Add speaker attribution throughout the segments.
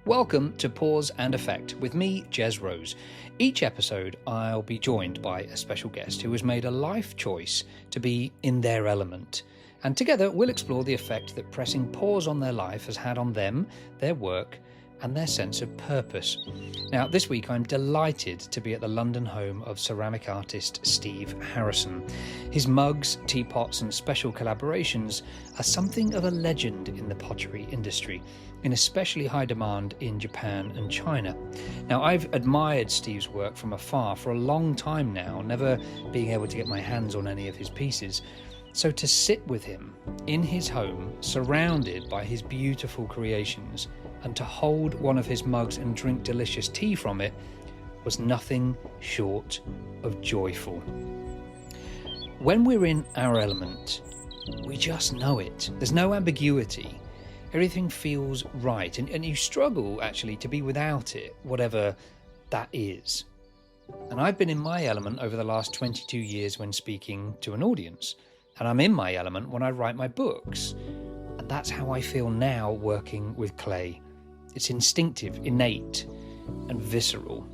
Speaker 1: Welcome to Pause and Effect with me, Jez Rose. Each episode, I'll be joined by a special guest who has made a life choice to be in their element. And together, we'll explore the effect that pressing pause on their life has had on them, their work, and their sense of purpose. Now, this week I'm delighted to be at the London home of ceramic artist Steve Harrison. His mugs, teapots and special collaborations are something of a legend in the pottery industry, in especially high demand in Japan and China. Now, I've admired Steve's work from afar for a long time now, never being able to get my hands on any of his pieces. So to sit with him in his home, surrounded by his beautiful creations, and to hold one of his mugs and drink delicious tea from it was nothing short of joyful. When we're in our element, we just know it. There's no ambiguity. Everything feels right, and you struggle actually to be without it, whatever that is. And I've been in my element over the last 22 years when speaking to an audience, and I'm in my element when I write my books. And that's how I feel now working with clay. It's instinctive, innate, and visceral.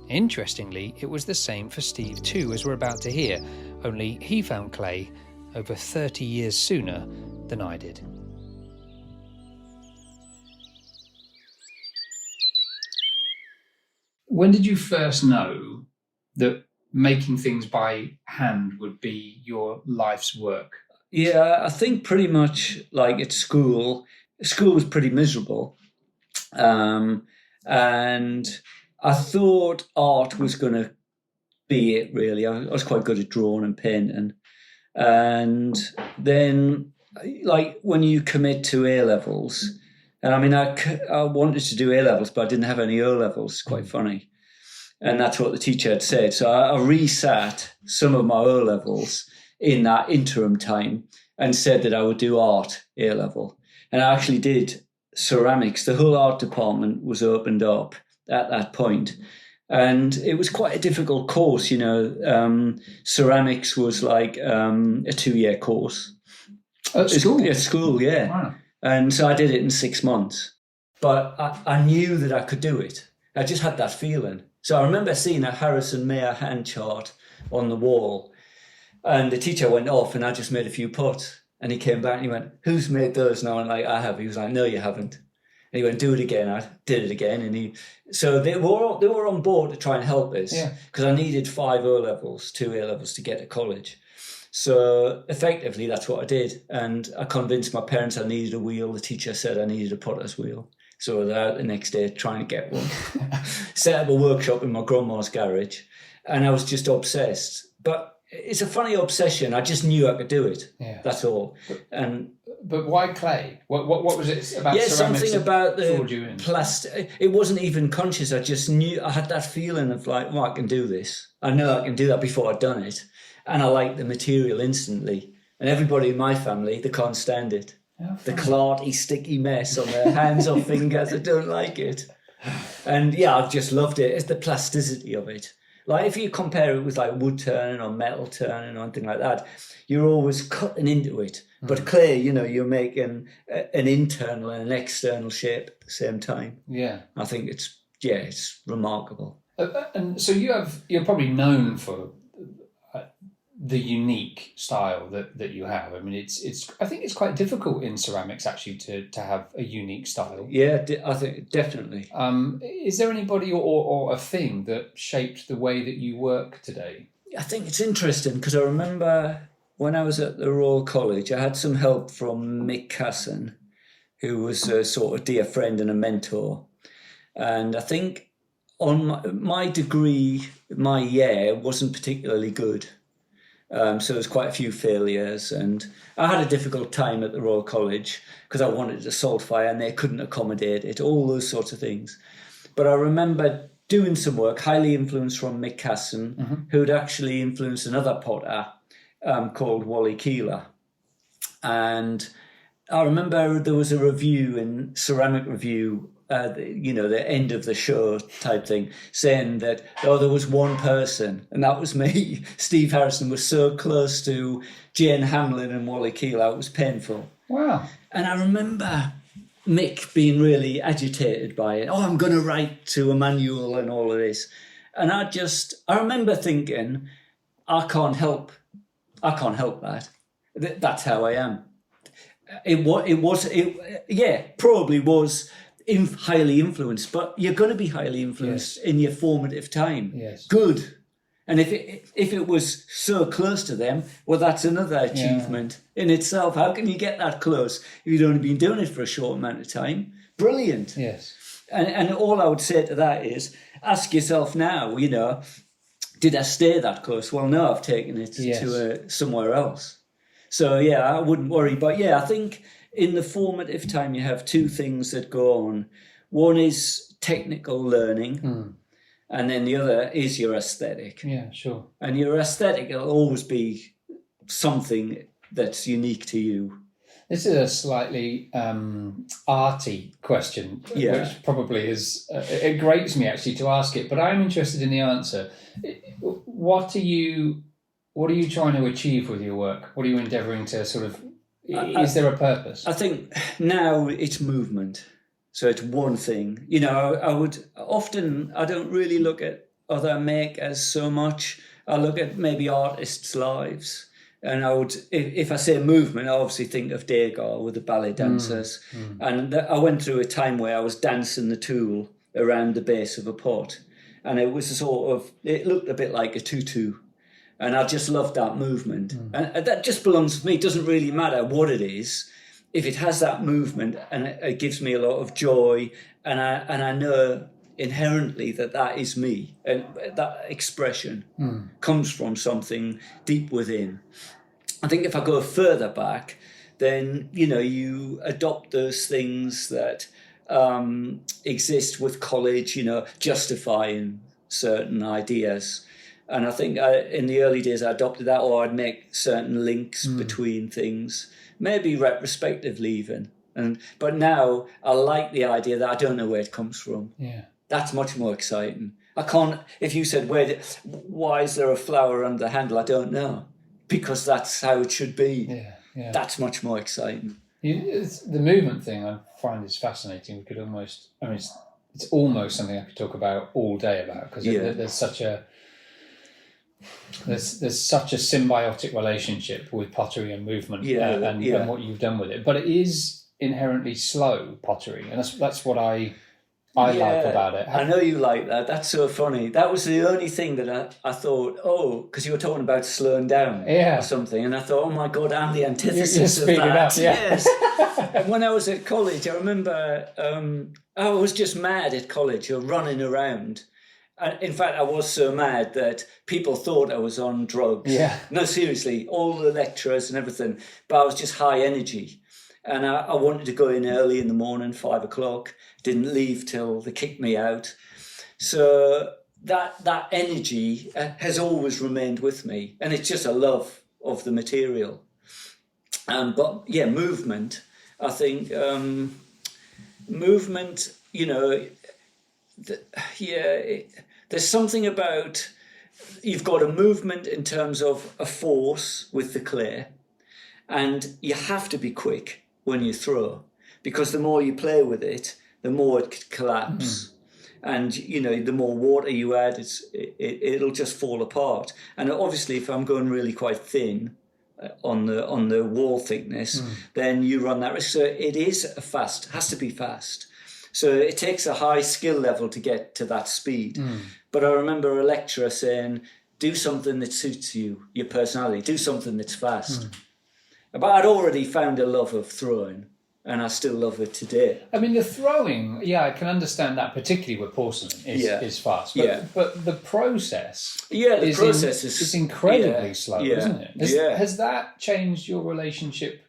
Speaker 1: Interestingly, it was the same for Steve too, as we're about to hear, only he found clay over 30 years sooner than I did. When did you first know that making things by hand would be your life's work?
Speaker 2: Yeah, I think pretty much like at school. School was pretty miserable. And I thought art was going to be it, really. I was quite good at drawing and painting. And then, like, when you commit to A-levels, and I mean, I wanted to do A-levels, but I didn't have any O-levels. It's quite funny. And that's what the teacher had said. So I resat some of my O-levels in that interim time and said that I would do art A-level. And I actually did ceramics. The whole art department was opened up at that point. And it was quite a difficult course, you know. Ceramics was like a 2-year course.
Speaker 1: At school?
Speaker 2: At school, yeah.
Speaker 1: Wow.
Speaker 2: And so I did it in 6 months. But I knew that I could do it. I just had that feeling. So I remember seeing a Harrison Mayer hand chart on the wall. And the teacher went off and I just made a few pots. And he came back and he went, "Who's made those?" And I went, like, "I have." He was like, "No, you haven't." And he went, "Do it again." I did it again. And so they were on board to try and help us. Because I needed 5 O-levels, 2 A-levels to get to college. So effectively, that's what I did. And I convinced my parents I needed a wheel. The teacher said I needed a potter's wheel. So I was out the next day trying to get one. Set up a workshop in my grandma's garage. And I was just obsessed. But it's a funny obsession. I just knew I could do it. Yeah. That's all.
Speaker 1: But why clay? What was it about ceramics?
Speaker 2: Something about the plastic. It wasn't even conscious. I just knew. I had that feeling of like, well, I can do this. I know I can do that before I'd done it. And I liked the material instantly. And everybody in my family, they can't stand it. Oh, the clarty, sticky mess on their hands or fingers. I don't like it. And yeah, I've just loved it. It's the plasticity of it. Like if you compare it with like wood turning or metal turning or anything like that, you're always cutting into it. But clay, you know, you're making an internal and an external shape at the same time. Yeah. I think it's remarkable.
Speaker 1: And so you're probably known for the unique style that you have. I mean, I think it's quite difficult in ceramics actually to have a unique style.
Speaker 2: Yeah, I think definitely.
Speaker 1: Is there anybody or a thing that shaped the way that you work today?
Speaker 2: I think it's interesting because I remember when I was at the Royal College, I had some help from Mick Casson, who was a sort of dear friend and a mentor. And I think on my degree, my year wasn't particularly good. So there's quite a few failures, and I had a difficult time at the Royal College because I wanted to salt fire and they couldn't accommodate it, all those sorts of things. But I remember doing some work, highly influenced from Mick Casson, who'd actually influenced another potter called Wally Keeler. And I remember there was a review in Ceramic Review, the end of the show type thing, saying that, there was one person, and that was me. Steve Harrison was so close to Jane Hamlin and Wally Keeler, it was painful.
Speaker 1: Wow.
Speaker 2: And I remember Mick being really agitated by it. Oh, I'm going to write to a manual and all of this. And I remember thinking, I can't help that. That's how I am. Probably was highly influenced, but you're going to be highly influenced in your formative time.
Speaker 1: Yes.
Speaker 2: Good. And if it was so close to them, well, that's another achievement in itself. How can you get that close if you've only been doing it for a short amount of time? Brilliant.
Speaker 1: Yes.
Speaker 2: And all I would say to that is, ask yourself now, did I stay that close? Well, no, I've taken it to somewhere else. So, I wouldn't worry. But, I think in the formative time, you have two things that go on. One is technical learning. And then the other is your aesthetic.
Speaker 1: Yeah, sure.
Speaker 2: And your aesthetic will always be something that's unique to you.
Speaker 1: This is a slightly arty question, which probably is... it grates me, actually, to ask it, but I'm interested in the answer. What are you trying to achieve with your work? What are you endeavouring to sort of... Is there a purpose? I
Speaker 2: think now it's movement. So it's one thing. I don't really look at other makers so much. I look at maybe artists' lives. And I would, if I say movement, I obviously think of Degas with the ballet dancers. And I went through a time where I was dancing the tool around the base of a pot. And it was it looked a bit like a tutu. And I just loved that movement. And that just belongs to me. It doesn't really matter what it is. If it has that movement, and it gives me a lot of joy, and I know inherently that is me, and that expression comes from something deep within. I think if I go further back, then you adopt those things that exist with college, justifying certain ideas. And I think in the early days I adopted that, or I'd make certain links between things. Maybe retrospectively even. But now I like the idea that I don't know where it comes from.
Speaker 1: Yeah.
Speaker 2: That's much more exciting. I can't, if you said, why is there a flower under the handle? I don't know. Because that's how it should be.
Speaker 1: Yeah.
Speaker 2: That's much more exciting.
Speaker 1: The movement thing I find is fascinating. We could almost, it's almost something I could talk about all day about, because there's such a symbiotic relationship with pottery and movement and what you've done with it. But it is inherently slow pottery, and that's what I like about it.
Speaker 2: I know you like that. That's so funny. That was the only thing that I thought, because you were talking about slowing down or something, and I thought, oh my God, I'm the antithesis of that.
Speaker 1: Up,
Speaker 2: Yes. And when I was at college, I remember I was just mad at college, running around. In fact, I was so mad that people thought I was on drugs.
Speaker 1: Yeah.
Speaker 2: No, seriously, all the lecturers and everything. But I was just high energy. And I wanted to go in early in the morning, 5 o'clock. Didn't leave till they kicked me out. So that energy has always remained with me. And it's just a love of the material. But movement. I think movement, there's something about, you've got a movement in terms of a force with the clay, and you have to be quick when you throw, because the more you play with it, the more it could collapse. And the more water you add, it'll just fall apart. And obviously, if I'm going really quite thin on the wall thickness, then you run that risk. So it has to be fast. So it takes a high skill level to get to that speed. But I remember a lecturer saying, do something that suits you, your personality, do something that's fast. But I'd already found a love of throwing, and I still love it today.
Speaker 1: The throwing, I can understand that, particularly with porcelain, is fast. But the process is incredibly slow, isn't it? Has that changed your relationship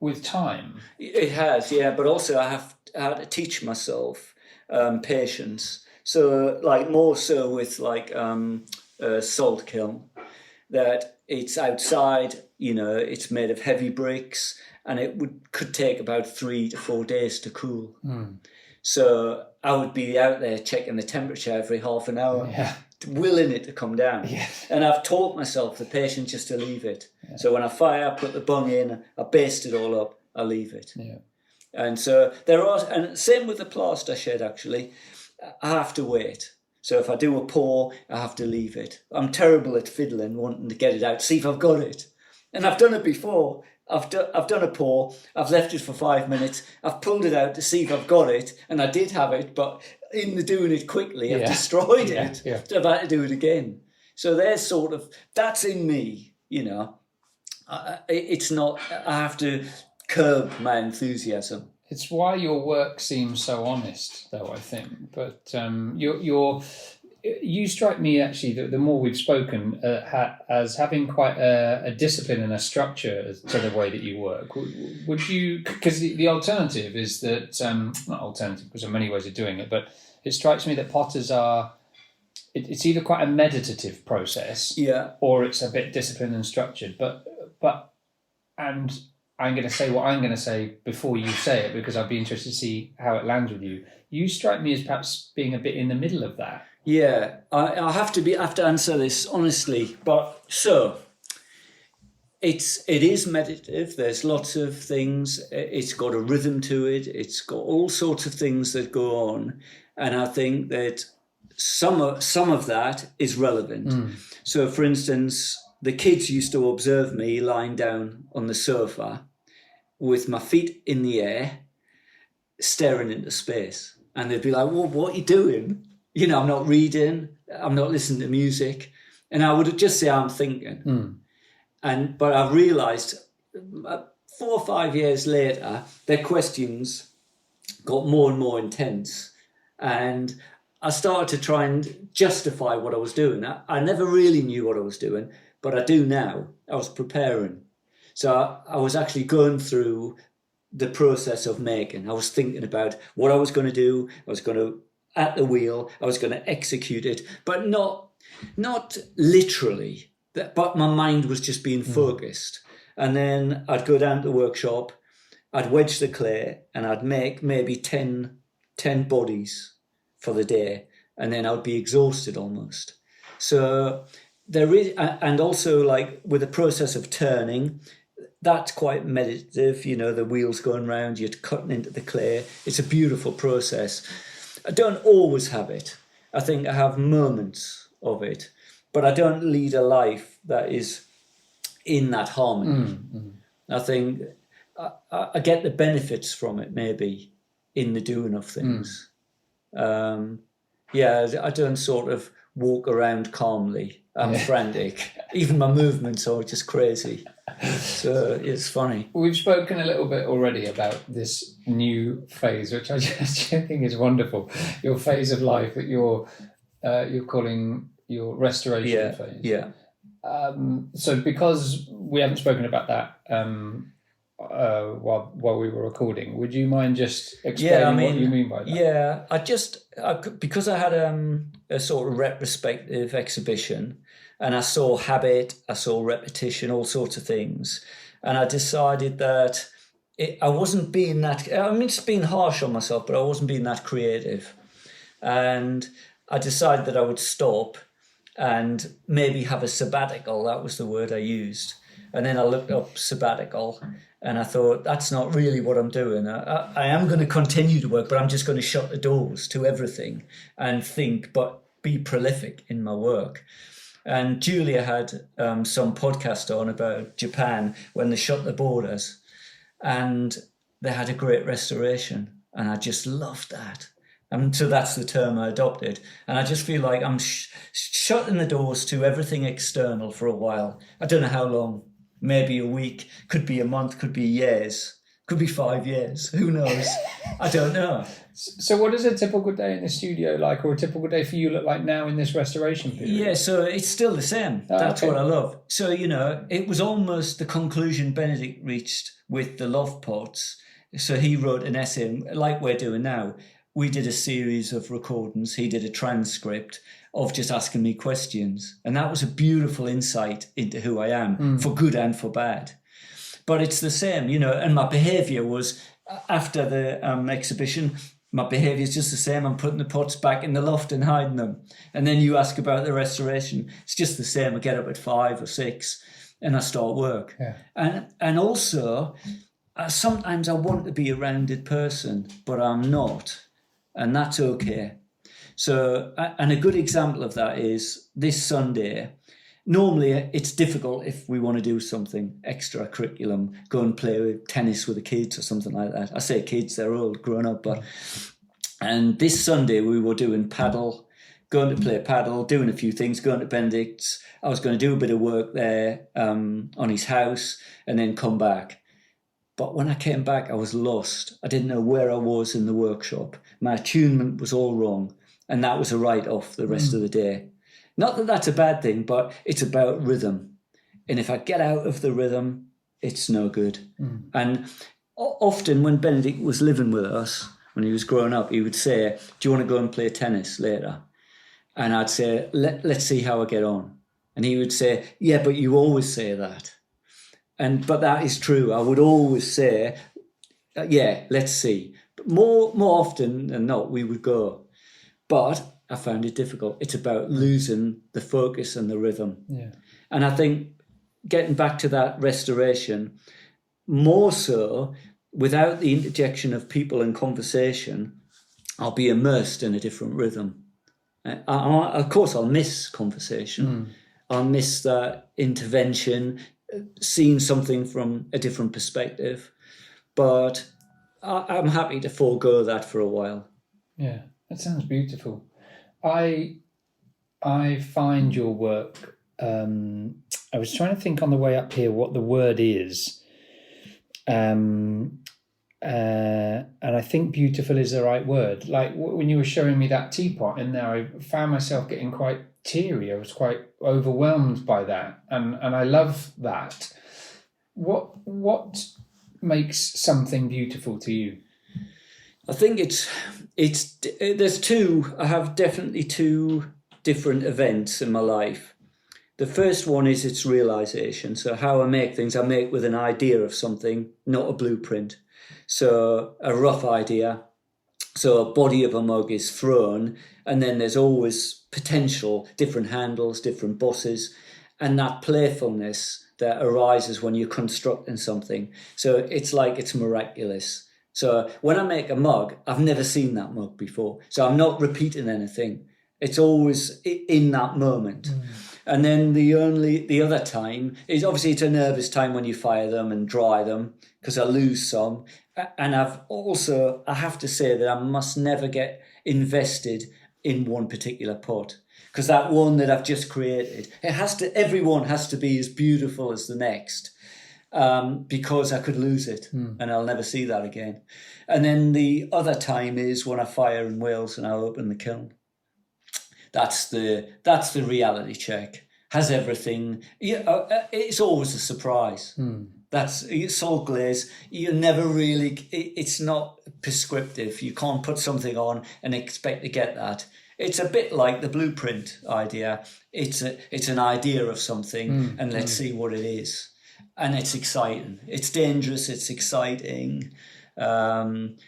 Speaker 1: with time?
Speaker 2: It has, but also I had to teach myself patience. So, more so with a salt kiln, that it's outside, it's made of heavy bricks, and it could take about 3 to 4 days to cool. So I would be out there checking the temperature every half an hour, willing it to come down. And I've taught myself the patience just to leave it. So when I fire, I put the bung in, I baste it all up, I leave it. And so there are, and same with the plaster shed actually, I have to wait. So if I do a pour, I have to leave it. I'm terrible at fiddling, wanting to get it out, see if I've got it. And I've done it before. I've done a pour, I've left it for 5 minutes, I've pulled it out to see if I've got it, and I did have it, but in the doing it quickly, I've destroyed it. Yeah. So I've had to do it again. So there's sort of, that's in me, you know. It's not, I have to curb my enthusiasm.
Speaker 1: It's why your work seems so honest, though, I think. But you strike me, actually, the more we've spoken, as having quite a discipline and a structure to the way that you work. Would you, because the alternative is that, not alternative, because there are many ways of doing it, but it strikes me that potters are, it's either quite a meditative process, or it's a bit disciplined and structured. And I'm going to say what I'm going to say before you say it, because I'd be interested to see how it lands with you. You strike me as perhaps being a bit in the middle of that.
Speaker 2: Yeah, I have to answer this honestly, but so it is meditative. There's lots of things. It's got a rhythm to it. It's got all sorts of things that go on, and I think that some of that is relevant. So, for instance, the kids used to observe me lying down on the sofa with my feet in the air, staring into space, and they'd be like, "Well, what are you doing?" You know, I'm not reading, I'm not listening to music. And I would just say I'm thinking. But I realised 4 or 5 years later, their questions got more and more intense. And I started to try and justify what I was doing. I never really knew what I was doing, but I do now. I was preparing. So I was actually going through the process of making. I was thinking about what I was going to do. I was going to at the wheel, I was going to execute it, but not literally. But my mind was just being focused. And then I'd go down to the workshop, I'd wedge the clay, and I'd make maybe 10 bodies for the day, and then I'd be exhausted almost. So there is, and also like with the process of turning, that's quite meditative. You know, the wheels going round, you're cutting into the clay. It's a beautiful process. I don't always have it. I think I have moments of it, but I don't lead a life that is in that harmony. I think I get the benefits from it maybe in the doing of things. I don't sort of walk around calmly. I'm frantic. Even my movements are just crazy. So it's funny.
Speaker 1: We've spoken a little bit already about this new phase, which I just think is wonderful. Your phase of life that you're calling your restoration phase.
Speaker 2: Yeah.
Speaker 1: So because we haven't spoken about that while we were recording, would you mind just explaining what you mean by that?
Speaker 2: Yeah, because I had a sort of retrospective exhibition, and I saw habit, I saw repetition, all sorts of things. And I decided that I wasn't being that, I mean, it's being harsh on myself, but I wasn't being that creative. And I decided that I would stop and maybe have a sabbatical. That was the word I used. And then I looked up sabbatical and I thought, that's not really what I'm doing. I am going to continue to work, but I'm just going to shut the doors to everything and think, but be prolific in my work. And Julia had some podcast on about Japan when they shut the borders, and they had a great restoration, and I just loved that. And so that's the term I adopted. And I just feel like I'm shutting the doors to everything external for a while. I don't know how long, maybe a week, could be a month, could be years, could be 5 years. Who knows? I don't know.
Speaker 1: So what is a typical day in the studio like, or a typical day for you look like now in this restoration period?
Speaker 2: Yeah, so it's still the same. That's what I love. So, you know, it was almost the conclusion Benedict reached with the love pots. So he wrote an essay, like we're doing now. We did a series of recordings. He did a transcript of just asking me questions. And that was a beautiful insight into who I am, for good and for bad. But it's the same, you know, and my behaviour was, after the exhibition, my behaviour is just the same. I'm putting the pots back in the loft and hiding them. And then you ask about the restoration. It's just the same. I get up at 5 or 6 and I start work. Yeah. And also, sometimes I want to be a rounded person, but I'm not, and that's okay. So, and a good example of that is this Sunday. Normally, it's difficult if we want to do something extra curriculum, go and play tennis with the kids or something like that. I say kids, they're all grown up, but. And this Sunday we were doing paddle, going to play paddle, doing a few things, going to Benedict's. I was going to do a bit of work there on his house and then come back. But when I came back, I was lost. I didn't know where I was in the workshop. My attunement was all wrong. And that was a write-off the rest of the day. Not that that's a bad thing, but it's about rhythm. And if I get out of the rhythm, it's no good. And often when Benedict was living with us, when he was growing up, he would say, do you want to go and play tennis later? And I'd say, let's see how I get on. And he would say, yeah, but you always say that. But that is true. I would always say, yeah, let's see. But more often than not, we would go. But I found it difficult. It's about losing the focus and the rhythm.
Speaker 1: Yeah.
Speaker 2: And I think getting back to that restoration, more so, without the interjection of people and conversation, I'll be immersed in a different rhythm. Of course, I'll miss conversation. I'll miss that intervention, seeing something from a different perspective. But I'm happy to forego that for a while.
Speaker 1: Yeah, that sounds beautiful. I find your work, I was trying to think on the way up here what the word is. And I think beautiful is the right word. Like when you were showing me that teapot in there, I found myself getting quite teary. I was quite overwhelmed by that, and I love that. What makes something beautiful to you?
Speaker 2: I think there's two. I have definitely two different events in my life. The first one is its realization. So how I make things, I make with an idea of something, not a blueprint. So a rough idea. So a body of a mug is thrown, and then there's always potential, different handles, different bosses, and that playfulness that arises when you're constructing something. So it's like it's miraculous. So when I make a mug, I've never seen that mug before. So I'm not repeating anything. It's always in that moment. And then the other time is obviously it's a nervous time when you fire them and dry them, because I lose some. And I have to say that I must never get invested in one particular pot, because that one that I've just created, everyone has to be as beautiful as the next, because I could lose it and I'll never see that again. And then the other time is when I fire in Wales and I open the kiln. That's the reality check. Has everything? It's always a surprise. That's salt glaze. You never really. It's not prescriptive. You can't put something on and expect to get that. It's a bit like the blueprint idea. It's an idea of something, and let's see what it is. And it's exciting. It's dangerous. It's exciting, and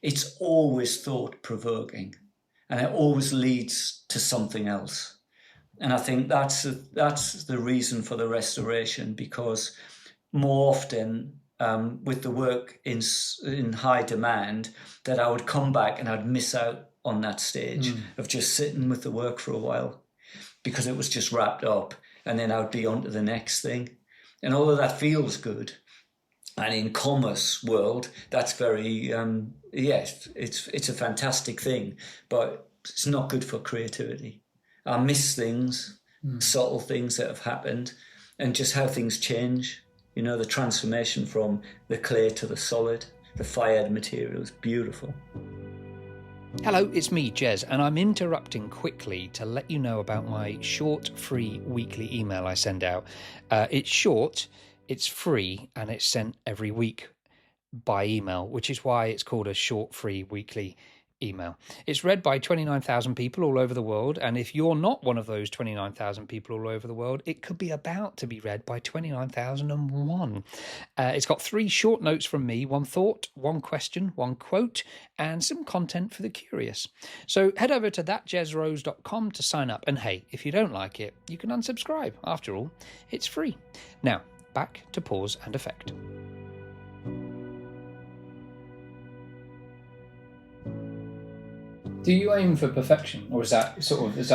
Speaker 2: it's always thought-provoking. And it always leads to something else. And I think that's the reason for the restoration, because more often with the work in high demand, that I would come back and I'd miss out on that stage of just sitting with the work for a while, because it was just wrapped up, and then I would be on to the next thing. And all of that feels good. And in commerce world, that's very, it's a fantastic thing, but it's not good for creativity. I miss things, subtle things that have happened, and just how things change. You know, the transformation from the clay to the solid, the fired material is beautiful.
Speaker 1: Hello, it's me, Jez, and I'm interrupting quickly to let you know about my short, free weekly email I send out. It's short, it's free, and it's sent every week by email, which is why it's called a short, free weekly email. It's read by 29,000 people all over the world, and if you're not one of those 29,000 people all over the world, it could be about to be read by 29,001. It's got 3 short notes from me, 1 thought, 1 question, 1 quote, and some content for the curious. So head over to thatjezrose.com to sign up, and hey, if you don't like it, you can unsubscribe. After all, it's free. Now, back to pause and effect. Do you aim for perfection, or is that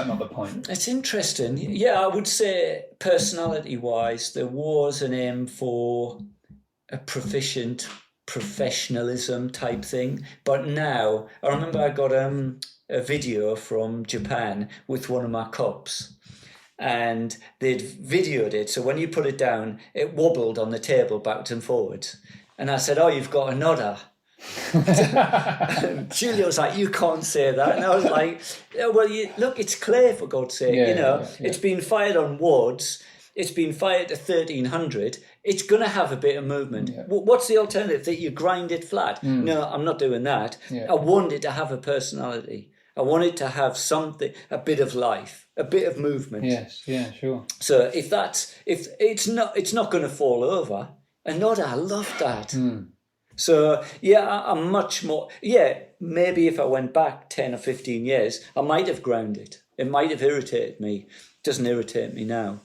Speaker 1: not the point?
Speaker 2: It's interesting. Yeah, I would say personality-wise, there was an aim for a proficient professionalism type thing. But now, I remember I got a video from Japan with one of my cups, and they'd videoed it. So when you put it down, it wobbled on the table backwards and forwards. And I said, "Oh, you've got a nodder." Julia was like, "You can't say that." And I was like, "Well, look, it's clay, for God's sake. It's been fired on wards. It's been fired to 1300. It's going to have a bit of movement. Yeah. What's the alternative? That you grind it flat?" No, I'm not doing that. Yeah. I want it to have a personality. I want it to have something, a bit of life, a bit of movement.
Speaker 1: Yes, yeah, sure.
Speaker 2: So if it's not going to fall over. And nodder, I love that. So, yeah, I'm much more... Yeah, maybe if I went back 10 or 15 years, I might have ground it. It might have irritated me. It doesn't irritate me now.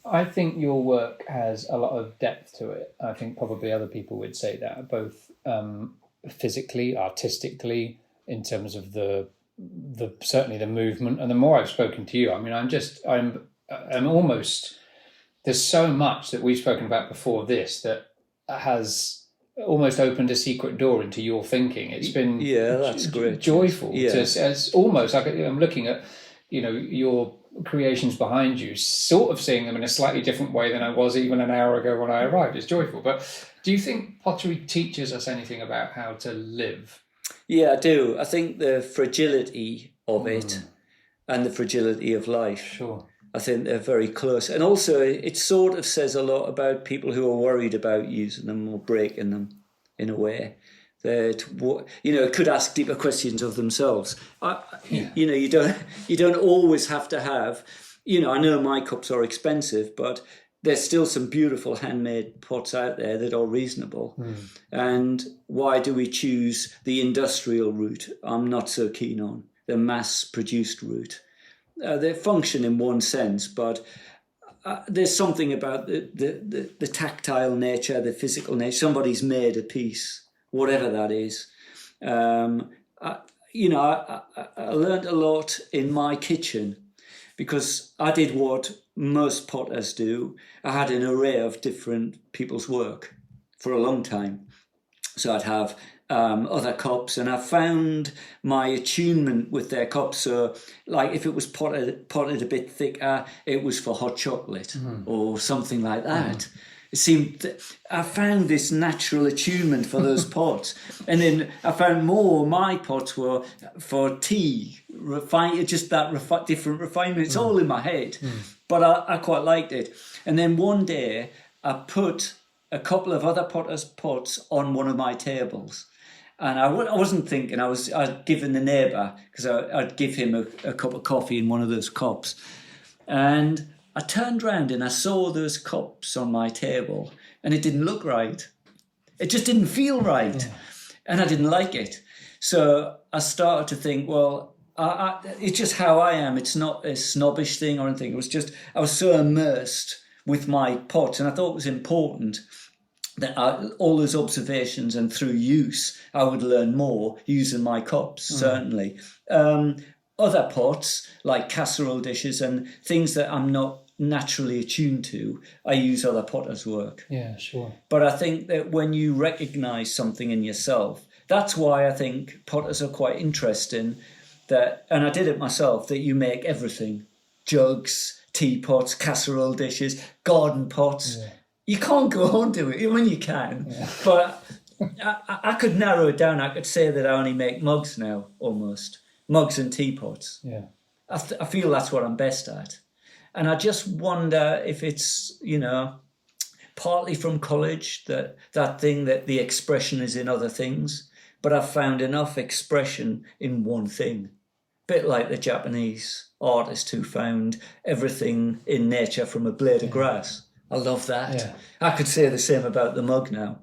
Speaker 1: I think your work has a lot of depth to it. I think probably other people would say that, both physically, artistically, in terms of the certainly the movement. And the more I've spoken to you, I mean, I'm almost... There's so much that we've spoken about before this that has... almost opened a secret door into your thinking. It's been
Speaker 2: that's great.
Speaker 1: Joyful.
Speaker 2: Yeah.
Speaker 1: It's almost like I'm looking at your creations behind you, sort of seeing them in a slightly different way than I was even an hour ago when I arrived. It's joyful. But do you think pottery teaches us anything about how to live?
Speaker 2: Yeah, I do. I think the fragility of it and the fragility of life.
Speaker 1: Sure.
Speaker 2: I think they're very close. And also, it sort of says a lot about people who are worried about using them or breaking them in a way. That, it could ask deeper questions of themselves. You don't always have to have, I know my cups are expensive, but there's still some beautiful handmade pots out there that are reasonable. And why do we choose the industrial route? I'm not so keen on the mass-produced route. They function in one sense, but there's something about the tactile nature, the physical nature. Somebody's made a piece, whatever that is. I learned a lot in my kitchen because I did what most potters do. I had an array of different people's work for a long time. So I'd have other cups, and I found my attunement with their cups. So, like, if it was potted a bit thicker, it was for hot chocolate or something like that. It seemed I found this natural attunement for those pots, and then I found more. My pots were for tea, different refinement. It's all in my head, but I quite liked it. And then one day I put a couple of other potters' pots on one of my tables. And I wasn't thinking, I'd given the neighbour, because I'd give him a cup of coffee in one of those cups. And I turned round and I saw those cups on my table, and it didn't look right. It just didn't feel right. Yeah. And I didn't like it. So I started to think, well, it's just how I am. It's not a snobbish thing or anything. It was just, I was so immersed with my pots, and I thought it was important that all those observations, and through use, I would learn more using my cups, certainly. Other pots, like casserole dishes and things that I'm not naturally attuned to, I use other potters' work.
Speaker 1: Yeah, sure.
Speaker 2: But I think that when you recognise something in yourself, that's why I think potters are quite interesting, and I did it myself, that you make everything. Jugs, teapots, casserole dishes, garden pots. Yeah. You can't go on to it. I mean, you can, but I could narrow it down. I could say that I only make mugs now, almost. Mugs and teapots. Yeah, I feel that's what I'm best at. And I just wonder if it's, partly from college, that thing that the expression is in other things, but I've found enough expression in one thing. Bit like the Japanese artist who found everything in nature from a blade of grass. I love that. Yeah. I could say the same about the mug now.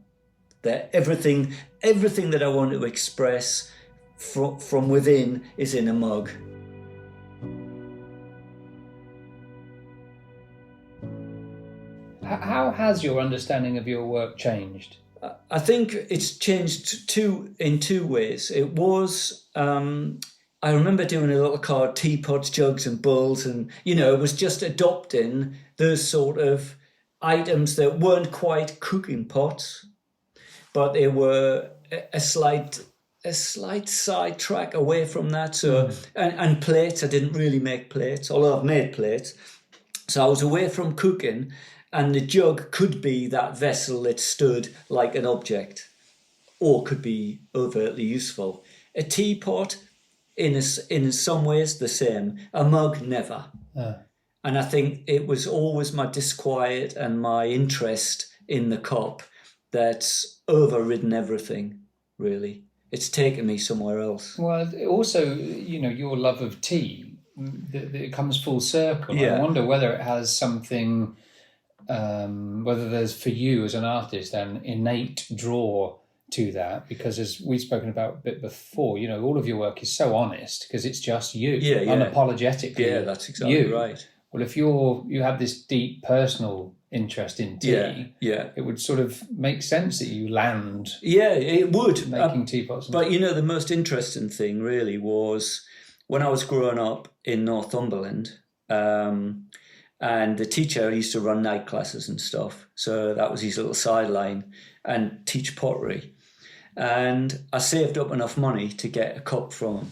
Speaker 2: That everything that I want to express from within is in a mug.
Speaker 1: How has your understanding of your work changed
Speaker 2: I think it's changed in two ways. It was, I remember doing a little card, teapots, jugs and bowls, and, it was just adopting those sort of items that weren't quite cooking pots, but they were a slight sidetrack away from that. So, and plates, I didn't really make plates, although I've made plates. So I was away from cooking, and the jug could be that vessel that stood like an object, or could be overtly useful. A teapot, in some ways, the same. A mug, never. And I think it was always my disquiet and my interest in the cup that's overridden everything, really. It's taken me somewhere else.
Speaker 1: Well, also, your love of tea, it comes full circle.
Speaker 2: Yeah.
Speaker 1: I wonder whether it has something, whether there's, for you as an artist, an innate draw to that, because as we've spoken about a bit before, all of your work is so honest because it's just you, unapologetically.
Speaker 2: Yeah, that's exactly right.
Speaker 1: Well, if you have this deep personal interest in tea, it would sort of make sense that you land.
Speaker 2: Yeah, it would.
Speaker 1: Making teapots.
Speaker 2: But the most interesting thing really was when I was growing up in Northumberland, and the teacher used to run night classes and stuff. So that was his little sideline, and teach pottery. And I saved up enough money to get a cup from him.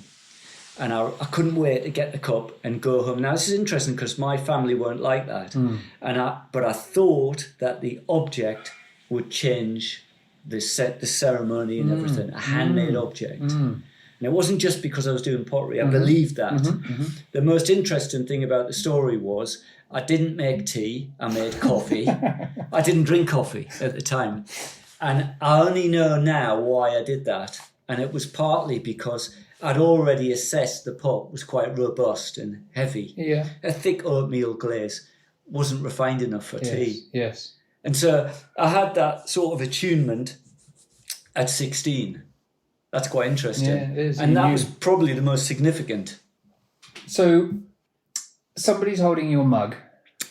Speaker 2: And I couldn't wait to get the cup and go home. Now, this is interesting because my family weren't like that. But I thought that the object would change the ceremony and everything, a handmade object. And it wasn't just because I was doing pottery. I believed that. The most interesting thing about the story was I didn't make tea. I made coffee. I didn't drink coffee at the time. And I only know now why I did that. And it was partly because I'd already assessed the pot was quite robust and heavy.
Speaker 1: Yeah.
Speaker 2: A thick oatmeal glaze wasn't refined enough for tea.
Speaker 1: Yes.
Speaker 2: And so I had that sort of attunement at 16. That's quite interesting.
Speaker 1: Yeah, it is.
Speaker 2: And that was probably the most significant.
Speaker 1: So somebody's holding your mug,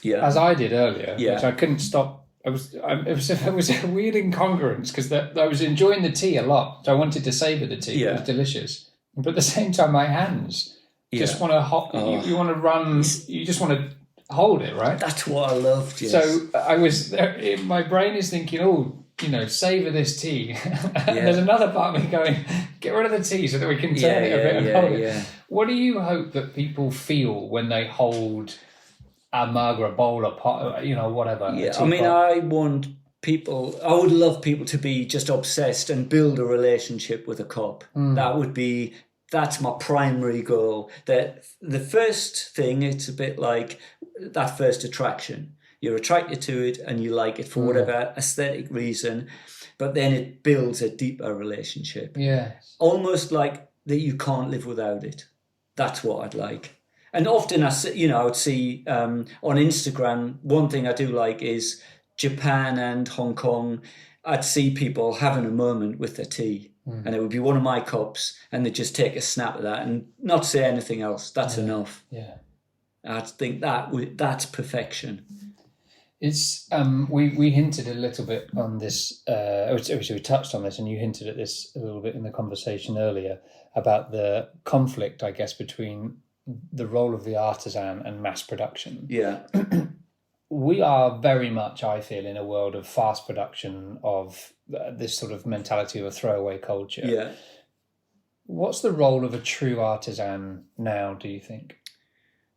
Speaker 1: as I did earlier, which I couldn't stop. It was a weird incongruence because I was enjoying the tea a lot. So I wanted to savour the tea. It was delicious. But at the same time, my hands just want to you want to run. You just want to hold it, right?
Speaker 2: That's what I loved. Yes.
Speaker 1: So I was there. My brain is thinking, savour this tea. And there's another part of me going, get rid of the tea so that we can turn it a bit and hold it. What do you hope that people feel when they hold a mug or a bowl or pot, whatever?
Speaker 2: Yeah, I mean, I would love people to be just obsessed and build a relationship with a cup. That's my primary goal. That the first thing, it's a bit like that first attraction. You're attracted to it and you like it for whatever aesthetic reason, but then it builds a deeper relationship.
Speaker 1: Yes.
Speaker 2: Almost like that you can't live without it. That's what I'd like. And often I would see on Instagram, one thing I do like is Japan and Hong Kong. I'd see people having a moment with their tea. And it would be one of my cups, and they'd just take a snap of that and not say anything else. That's enough.
Speaker 1: Yeah,
Speaker 2: I think that's perfection.
Speaker 1: It's we hinted a little bit on this. Obviously, we touched on this, and you hinted at this a little bit in the conversation earlier about the conflict, I guess, between the role of the artisan and mass production.
Speaker 2: Yeah.
Speaker 1: We are very much, I feel, in a world of fast production, of this sort of mentality of a throwaway culture.
Speaker 2: Yeah.
Speaker 1: What's the role of a true artisan now, do you think?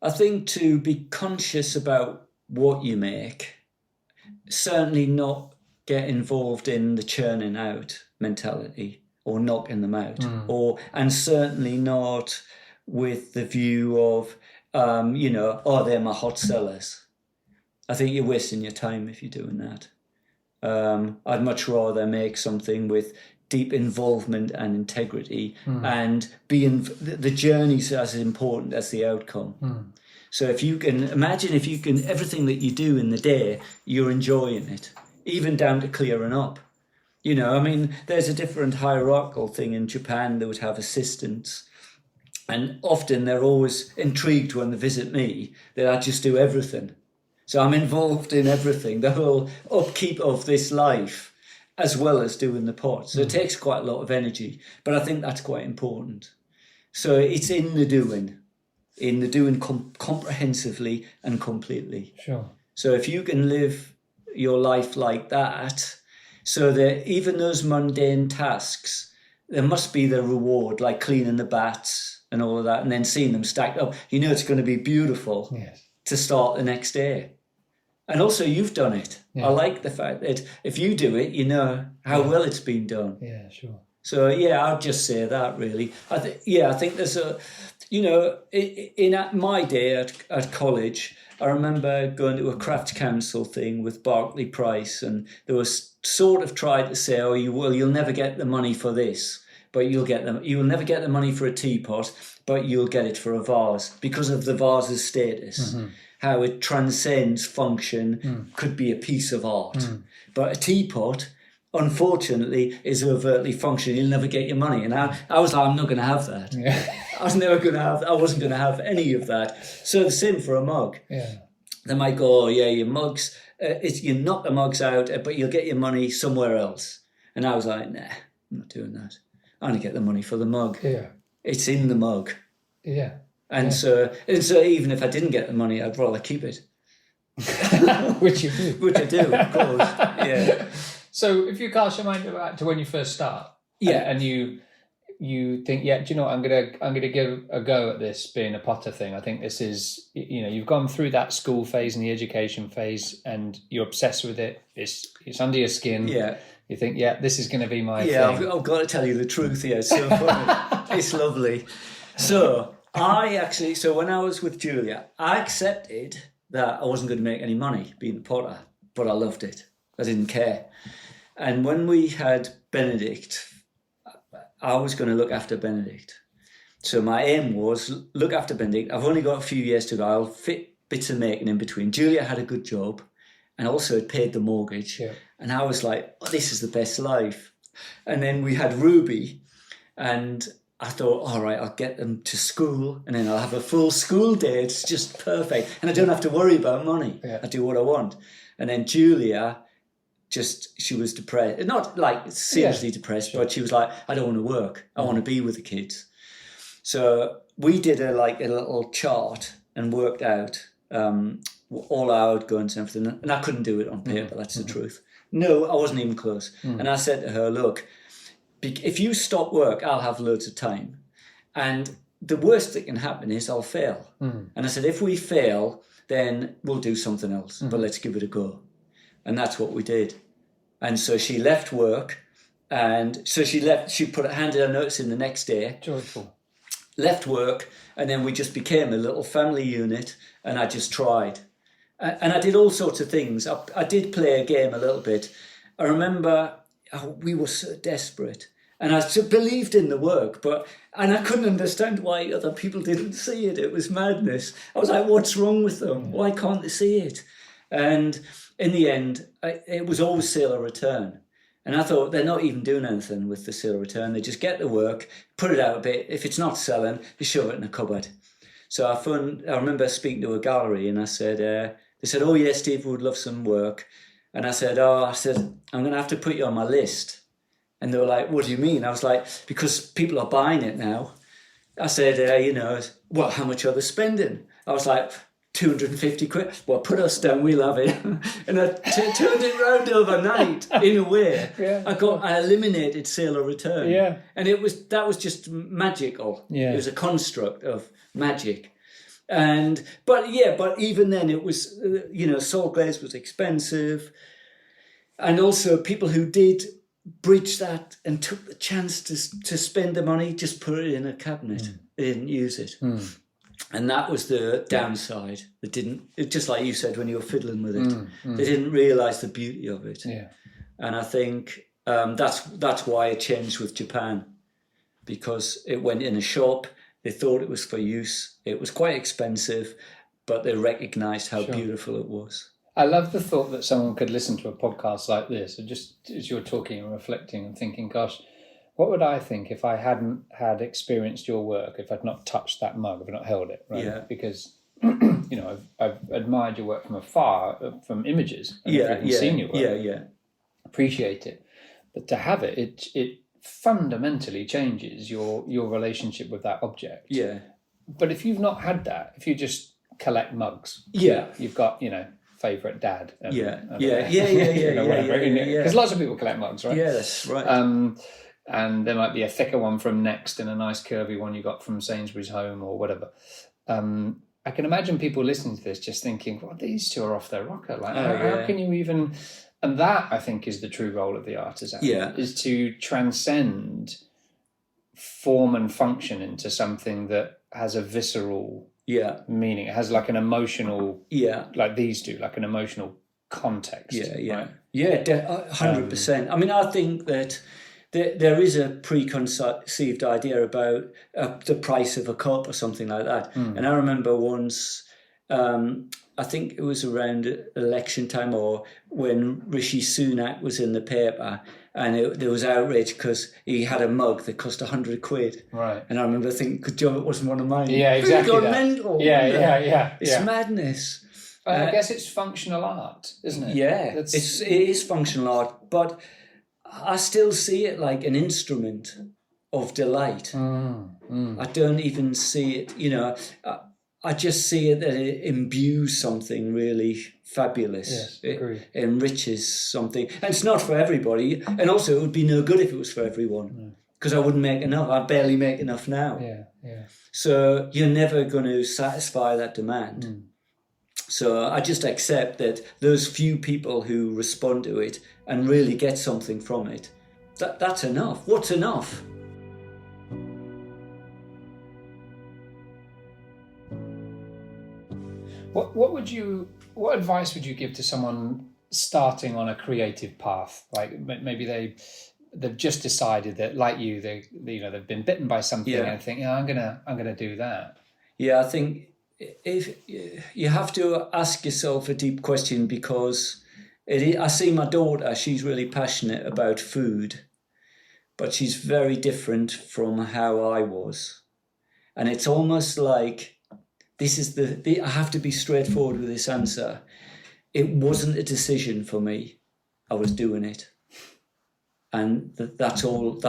Speaker 2: I think to be conscious about what you make, certainly not get involved in the churning out mentality or knocking them out, and certainly not with the view of, they're my hot sellers. I think you're wasting your time if you're doing that. I'd much rather make something with deep involvement and integrity, and the journey's as important as the outcome. So if you can everything that you do in the day, you're enjoying it, even down to clearing up. There's a different hierarchical thing in Japan. They would have assistants. And often they're always intrigued when they visit me that I just do everything. So I'm involved in everything, the whole upkeep of this life. as well as doing the pot. So it takes quite a lot of energy, but I think that's quite important. So it's in the doing comprehensively and completely.
Speaker 1: Sure.
Speaker 2: So if you can live your life like that, so that even those mundane tasks, there must be the reward, like cleaning the bats and all of that, and then seeing them stacked up. You know it's going to be beautiful to start the next day. And also you've done it. Yeah. I like the fact that if you do it, you know how well it's been done.
Speaker 1: Yeah, sure.
Speaker 2: So yeah, I'd just say that really. I think there's a, you know, in my day at college, I remember going to a Crafts Council thing with Barclay Price, and there was sort of tried to say, oh, you'll never get the money for this, but you'll never get the money for a teapot, but you'll get it for a vase because of the vase's status. Mm-hmm. How it transcends function, could be a piece of art. But a teapot, unfortunately, is overtly functional. You'll never get your money. And I was like, I'm not going to have that. Yeah. I wasn't going to have any of that. So the same for a mug. Yeah. They might go, oh, yeah, your mugs, you knock the mugs out, but you'll get your money somewhere else. And I was like, nah, I'm not doing that. I only get the money for the mug. Yeah. It's in the mug. Yeah. And so even if I didn't get the money, I'd rather keep it.
Speaker 1: Which you do.
Speaker 2: Which I do, of course. Yeah.
Speaker 1: So if you cast your mind back to when you first start, and you think, yeah, do you know what, I'm gonna give a go at this being a potter thing. I think this is, you know, you've gone through that school phase and the education phase, and you're obsessed with it. It's under your skin. Yeah. You think, yeah, this is going to be my thing.
Speaker 2: Yeah, I've got to tell you the truth here. It's so funny. It's lovely. So when I was with Julia, I accepted that I wasn't going to make any money being a potter, but I loved it. I didn't care. And when we had Benedict, I was going to look after Benedict. So my aim was look after Benedict. I've only got a few years to go. I'll fit bits of making in between. Julia had a good job and also had paid the mortgage. Yeah. And I was like, oh, this is the best life. And then we had Ruby, and I thought, all right, I'll get them to school and then I'll have a full school day. It's just perfect. And I don't have to worry about money. Yeah. I do what I want. And then Julia, she was depressed. Not like seriously depressed, but she was like, I don't want to work. I want to be with the kids. So we did a little chart and worked out all our outgoings and everything. And I couldn't do it on paper. That's the truth. No, I wasn't even close. And I said to her, look, if you stop work, I'll have loads of time. And the worst that can happen is I'll fail. And I said, if we fail, then we'll do something else, but let's give it a go. And that's what we did. And so she left work, and so she handed her notice in the next day.
Speaker 1: Joyful.
Speaker 2: Left work, and then we just became a little family unit, and I just tried. And I did all sorts of things. I did play a game a little bit. I remember we were so desperate, and I believed in the work, and I couldn't understand why other people didn't see it. It was madness. I was like, what's wrong with them? Why can't they see it? And in the end, it was always sale or return. And I thought, they're not even doing anything with the sale or return. They just get the work, put it out a bit. If it's not selling, they shove it in a cupboard. So I remember speaking to a gallery, and I said, they said, oh yeah, Steve would love some work. And I said, I'm going to have to put you on my list. And they were like, what do you mean? I was like, because people are buying it now. I said, well, how much are they spending? I was like, 250 quid. Well, put us down, we'll have it. And I turned it round overnight in a way. Yeah. I eliminated sale or return. Yeah. And that was just magical. Yeah. It was a construct of magic. But even then it was, salt glaze was expensive. And also people who did bridge that and took the chance to spend the money, just put it in a cabinet. They didn't use it. And that was the downside. Just like you said when you were fiddling with it, they didn't realise the beauty of it. Yeah. And I think that's why it changed with Japan, because it went in a shop. They thought it was for use. It was quite expensive, but they recognised how beautiful it was.
Speaker 1: I love the thought that someone could listen to a podcast like this, and just as you're talking and reflecting and thinking, gosh, what would I think if I hadn't had experienced your work, if I'd not touched that mug, if I'd not held it, right? Yeah. Because, I've admired your work from afar, from images, and seen your work. Yeah. Appreciate it. But to have it fundamentally changes your relationship with that object.
Speaker 2: Yeah.
Speaker 1: But if you've not had that, if you just collect mugs,
Speaker 2: Yeah.
Speaker 1: you've got, favourite dad.
Speaker 2: Yeah.
Speaker 1: Whatever. Because lots of people collect mugs, right?
Speaker 2: Yeah, that's right.
Speaker 1: And there might be a thicker one from Next and a nice curvy one you got from Sainsbury's Home or whatever. I can imagine people listening to this just thinking, well, these two are off their rocker. Like, how can you even... And that, I think, is the true role of the artisan, is to transcend form and function into something that has a visceral meaning. It has like an emotional, like these do, like an emotional context. Right?
Speaker 2: 100%. I mean, I think that there is a preconceived idea about the price of a cup or something like that. And I remember once... I think it was around election time or when Rishi Sunak was in the paper and there was outrage because he had a mug that cost £100.
Speaker 1: Right.
Speaker 2: And I remember thinking, good job it wasn't one of mine.
Speaker 1: Yeah, exactly.
Speaker 2: It's gone mental.
Speaker 1: Yeah.
Speaker 2: It's madness.
Speaker 1: I guess it's functional art, isn't it?
Speaker 2: Yeah, it is functional art, but I still see it like an instrument of delight. I don't even see it, I just see it that it imbues something really fabulous.
Speaker 1: Yes, agreed.
Speaker 2: It enriches something. And it's not for everybody. And also it would be no good if it was for everyone. Because I wouldn't make enough. I barely make enough now.
Speaker 1: Yeah.
Speaker 2: So you're never going to satisfy that demand. So I just accept that those few people who respond to it and really get something from it, that's enough. What's enough?
Speaker 1: What advice would you give to someone starting on a creative path? Like maybe they've just decided that, like you, they've been bitten by something and think, I'm gonna do that.
Speaker 2: Yeah, I think if you have to ask yourself a deep question, because I see my daughter, she's really passionate about food, but she's very different from how I was. And it's almost like, this is I have to be straightforward with this answer. It wasn't a decision for me. I was doing it. And that's all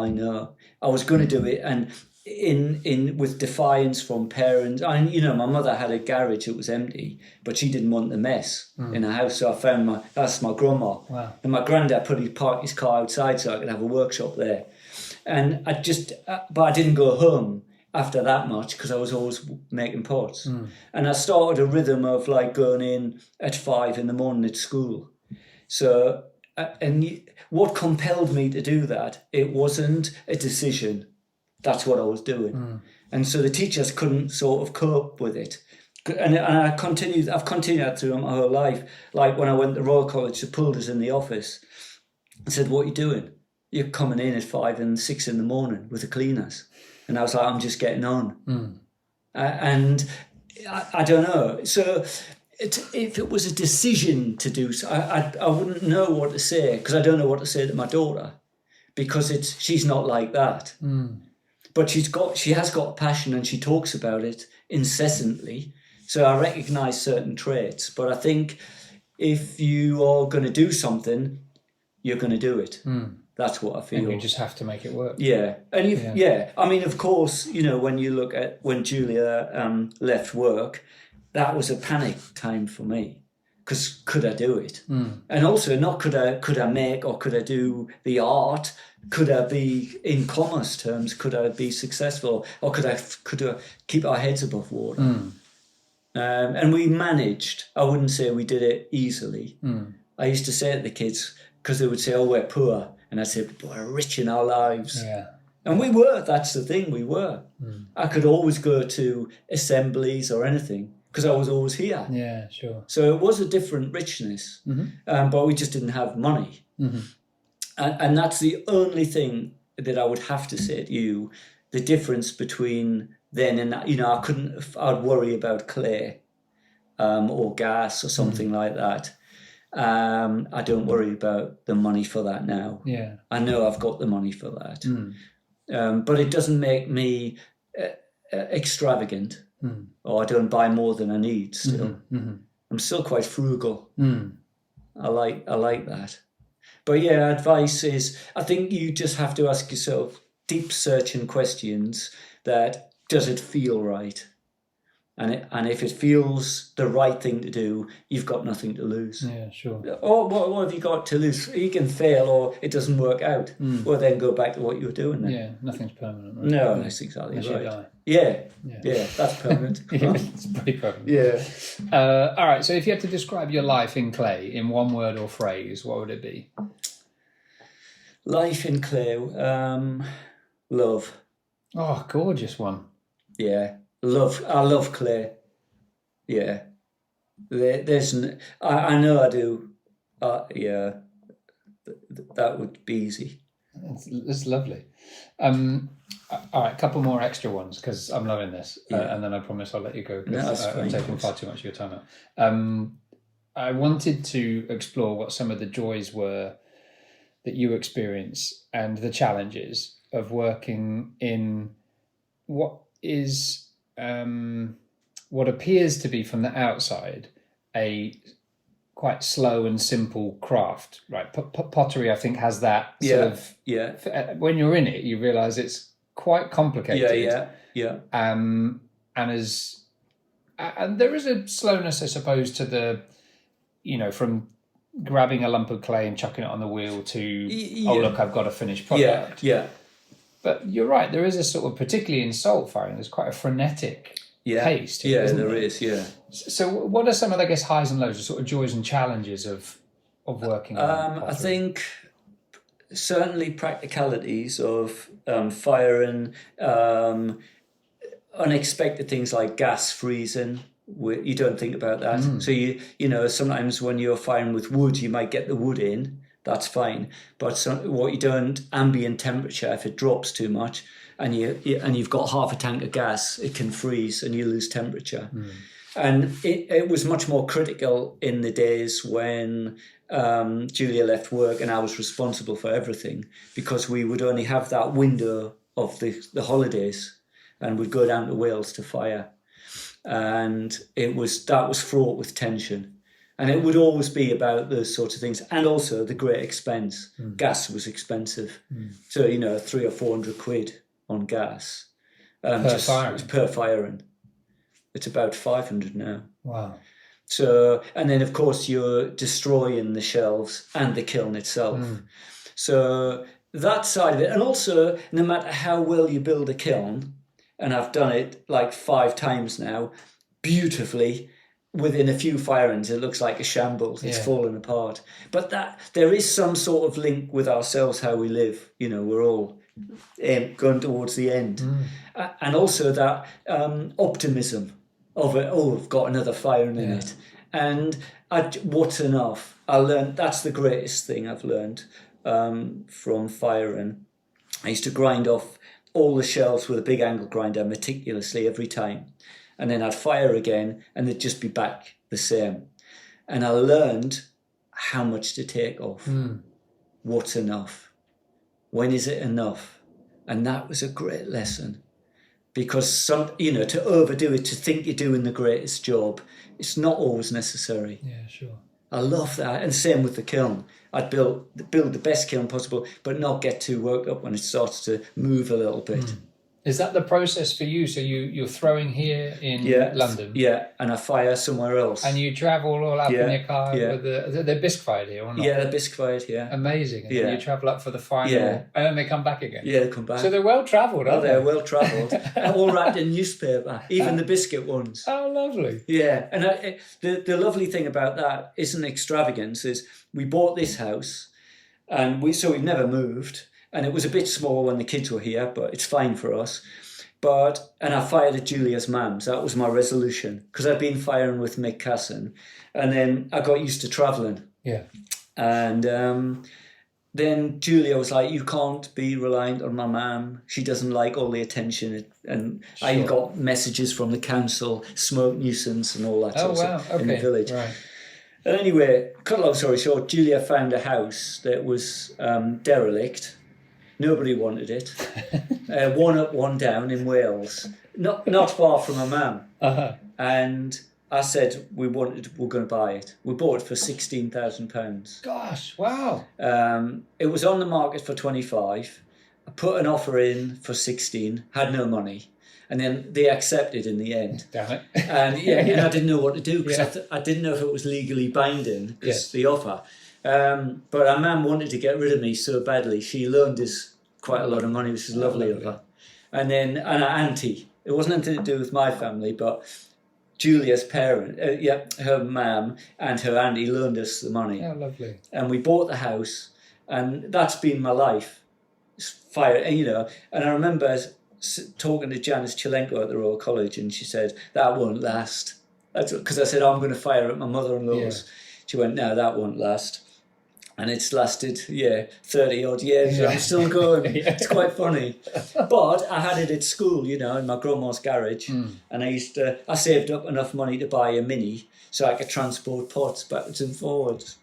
Speaker 2: I know. I was going to do it, and in with defiance from parents. My mother had a garage that was empty, but she didn't want the mess in the house, so I found that's my grandma.
Speaker 1: Wow.
Speaker 2: And my granddad parked his car outside so I could have a workshop there. And but I didn't go home after that much because I was always making pots. And I started a rhythm of like going in at 5 a.m. at school. So, and what compelled me to do that, it wasn't a decision. That's what I was doing. And so the teachers couldn't sort of cope with it. And I've continued that throughout my whole life. Like when I went to Royal College, they pulled us in the office and said, what are you doing? You're coming in at 5 and 6 in the morning with the cleaners. And I was like, I'm just getting on. And I don't know. So if it was a decision to do so, I wouldn't know what to say, because I don't know what to say to my daughter, because she's not like that. But she has got a passion and she talks about it incessantly. So I recognise certain traits. But I think if you are going to do something, you're going to do it. That's what I feel.
Speaker 1: And you just have to make it work.
Speaker 2: Yeah. And I mean, of course, when you look at when Julia left work, that was a panic time for me, because could I do it? And also not could I make, or could I do the art? Could I be, in commerce terms, could I be successful? Or could I keep our heads above water? And we managed. I wouldn't say we did it easily. I used to say to the kids, because they would say, oh, we're poor. And I said, we're rich in our lives. Yeah. And we were, that's the thing, we were. I could always go to assemblies or anything, because I was always here.
Speaker 1: Yeah, sure.
Speaker 2: So it was a different richness, but we just didn't have money. And that's the only thing that I would have to say to you, the difference between then and now. I'd worry about clay or gas or something like that. I don't worry about the money for that now. Yeah, I know I've got the money for that. But it doesn't make me extravagant, or I don't buy more than I need still. I'm still quite frugal. I like that. But yeah, advice is, I think you just have to ask yourself deep searching questions that, does it feel right? And if it feels the right thing to do, you've got nothing to lose.
Speaker 1: Yeah, sure.
Speaker 2: Or what have you got to lose? You can fail, or it doesn't work out. Well, then go back to what you were doing then.
Speaker 1: Yeah, nothing's permanent. Right?
Speaker 2: No, that's exactly
Speaker 1: Unless
Speaker 2: right.
Speaker 1: you die.
Speaker 2: Yeah, that's permanent.
Speaker 1: Yeah, it's pretty permanent.
Speaker 2: Yeah.
Speaker 1: All right, so if you had to describe your life in clay in one word or phrase, what would it be?
Speaker 2: Life in clay, love.
Speaker 1: Oh, gorgeous one.
Speaker 2: Yeah, love. I love clay. Yeah, I know I do. Yeah, that would be easy.
Speaker 1: It's lovely. All right, a couple more extra ones because I'm loving this, and then I promise I'll let you go because I'm taking far too much of your time out. I wanted to explore what some of the joys were that you experience and the challenges of working in what is what appears to be from the outside a quite slow and simple craft, right? Pottery, I think, has that sort of. Yeah. When you're in it, you realise it's quite complicated.
Speaker 2: Yeah.
Speaker 1: And there is a slowness, I suppose, to the, from grabbing a lump of clay and chucking it on the wheel to, oh look, I've got a finished product.
Speaker 2: Yeah.
Speaker 1: But you're right. There is a sort of, particularly in salt firing, there's quite a frenetic pace to it,
Speaker 2: there is. Yeah.
Speaker 1: So what are some of, I guess, highs and lows, the sort of joys and challenges of working on pottery?
Speaker 2: I think certainly practicalities of firing, unexpected things like gas freezing. You don't think about that. So sometimes when you're firing with wood, you might get the wood in. That's fine. But what you don't, ambient temperature, if it drops too much, and you've got half a tank of gas, it can freeze and you lose temperature. And it was much more critical in the days when Julia left work and I was responsible for everything, because we would only have that window of the holidays, and we'd go down to Wales to fire. And that was fraught with tension. And it would always be about those sorts of things. And also the great expense. Gas was expensive. So, 300 or 400 quid on gas. Per firing. It's about 500 now.
Speaker 1: Wow.
Speaker 2: So, and then of course you're destroying the shelves and the kiln itself. So that side of it. And also, no matter how well you build a kiln, and I've done it like 5 times now, beautifully, within a few firings, it looks like a shambles. It's fallen apart. But there is some sort of link with ourselves, how we live. We're all going towards the end. And also that optimism of it. Oh, I've got another firing in it. And what's enough? I learned, that's the greatest thing I've learned from firing. I used to grind off all the shelves with a big angle grinder meticulously every time. And then I'd fire again and they'd just be back the same. And I learned how much to take off. What's enough? When is it enough? And that was a great lesson. Because to overdo it, to think you're doing the greatest job, it's not always necessary.
Speaker 1: Yeah, sure.
Speaker 2: I love that. And same with the kiln. I'd build the best kiln possible, but not get too worked up when it starts to move a little bit.
Speaker 1: Is that the process for you? So you're throwing here in London?
Speaker 2: Yeah, and I fire somewhere else.
Speaker 1: And you travel all up in your car with they're bisque fired here or not?
Speaker 2: Yeah, they're bisque fired, yeah.
Speaker 1: Amazing. And then you travel up for the final and then they come back again?
Speaker 2: Yeah, they come back.
Speaker 1: So they're well travelled, aren't they?
Speaker 2: They're well travelled. All wrapped in newspaper, even the biscuit ones.
Speaker 1: Oh, lovely.
Speaker 2: Yeah, and the lovely thing about that isn't extravagance, is we bought this house and we've never moved. And it was a bit small when the kids were here, but it's fine for us. And I fired at Julia's mum's. That was my resolution, because I'd been firing with Mick Casson. And then I got used to travelling.
Speaker 1: Yeah.
Speaker 2: And then Julia was like, you can't be reliant on my mum. She doesn't like all the attention. And I got messages from the council, smoke nuisance and all that sort of stuff in the village. Right. And anyway, cut a long story short, Julia found a house that was derelict. Nobody wanted it. One up, one down in Wales, not far from her mum. And I said we're going to buy it. We bought it for £16,000.
Speaker 1: Gosh, wow.
Speaker 2: It was on the market for 25. I put an offer in for 16. Had no money, and then they accepted in the end.
Speaker 1: Damn it.
Speaker 2: And and I didn't know what to do because I didn't know if it was legally binding because the offer. But our mum wanted to get rid of me so badly. She loaned us quite a lot of money, which is lovely of her. And then our auntie. It wasn't anything to do with my family, but Julia's parent, her mum and her auntie loaned us the money.
Speaker 1: Oh, lovely.
Speaker 2: And we bought the house, and that's been my life. Fire, and I remember talking to Janice Chilenko at the Royal College, and she said, that won't last. That's because I said, I'm going to fire at my mother-in-law's. Yeah. She went, no, that won't last. And it's lasted, 30 odd years. Yeah. I'm still going. It's quite funny. But I had it at school, in my grandma's garage. And I saved up enough money to buy a Mini so I could transport pots backwards and forwards.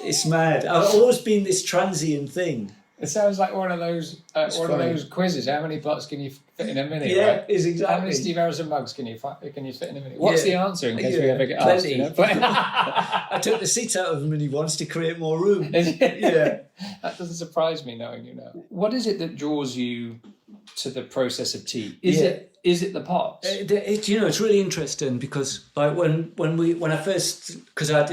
Speaker 2: It's mad. I've always been this transient thing.
Speaker 1: It sounds like one of those those quizzes. How many pots can you fit in a minute?
Speaker 2: Yeah,
Speaker 1: right?
Speaker 2: Is exactly.
Speaker 1: How many Steve Harrison mugs can you fit in a minute? What's the answer in case we ever get asked?
Speaker 2: I took the seats out of the Mini once to create more room.
Speaker 1: That doesn't surprise me knowing you now. What is it that draws you to the process of tea? Is it the pots?
Speaker 2: It's really interesting because like when I first, because I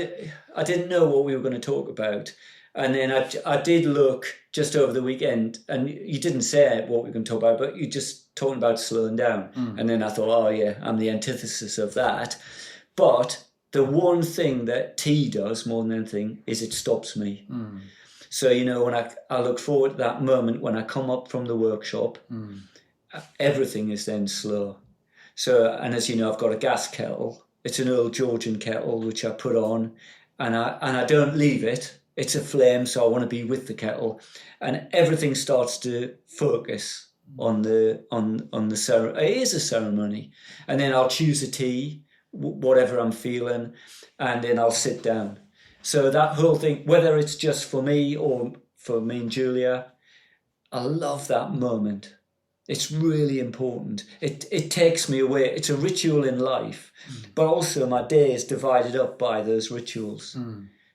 Speaker 2: didn't know what we were going to talk about. And then I did look just over the weekend, and you didn't say what we were going to talk about, but you just talking about slowing down. And then I thought, I'm the antithesis of that. But the one thing that tea does more than anything is it stops me. So, when I look forward to that moment when I come up from the workshop, everything is then slow. So, and as you know, I've got a gas kettle. It's an old Georgian kettle, which I put on, and I don't leave it. It's a flame, so I want to be with the kettle, and everything starts to focus on the ceremony. It is a ceremony, and then I'll choose a tea, whatever I'm feeling, and then I'll sit down. So that whole thing, whether it's just for me or for me and Julia, I love that moment. It's really important. It takes me away. It's a ritual in life, but also my day is divided up by those rituals.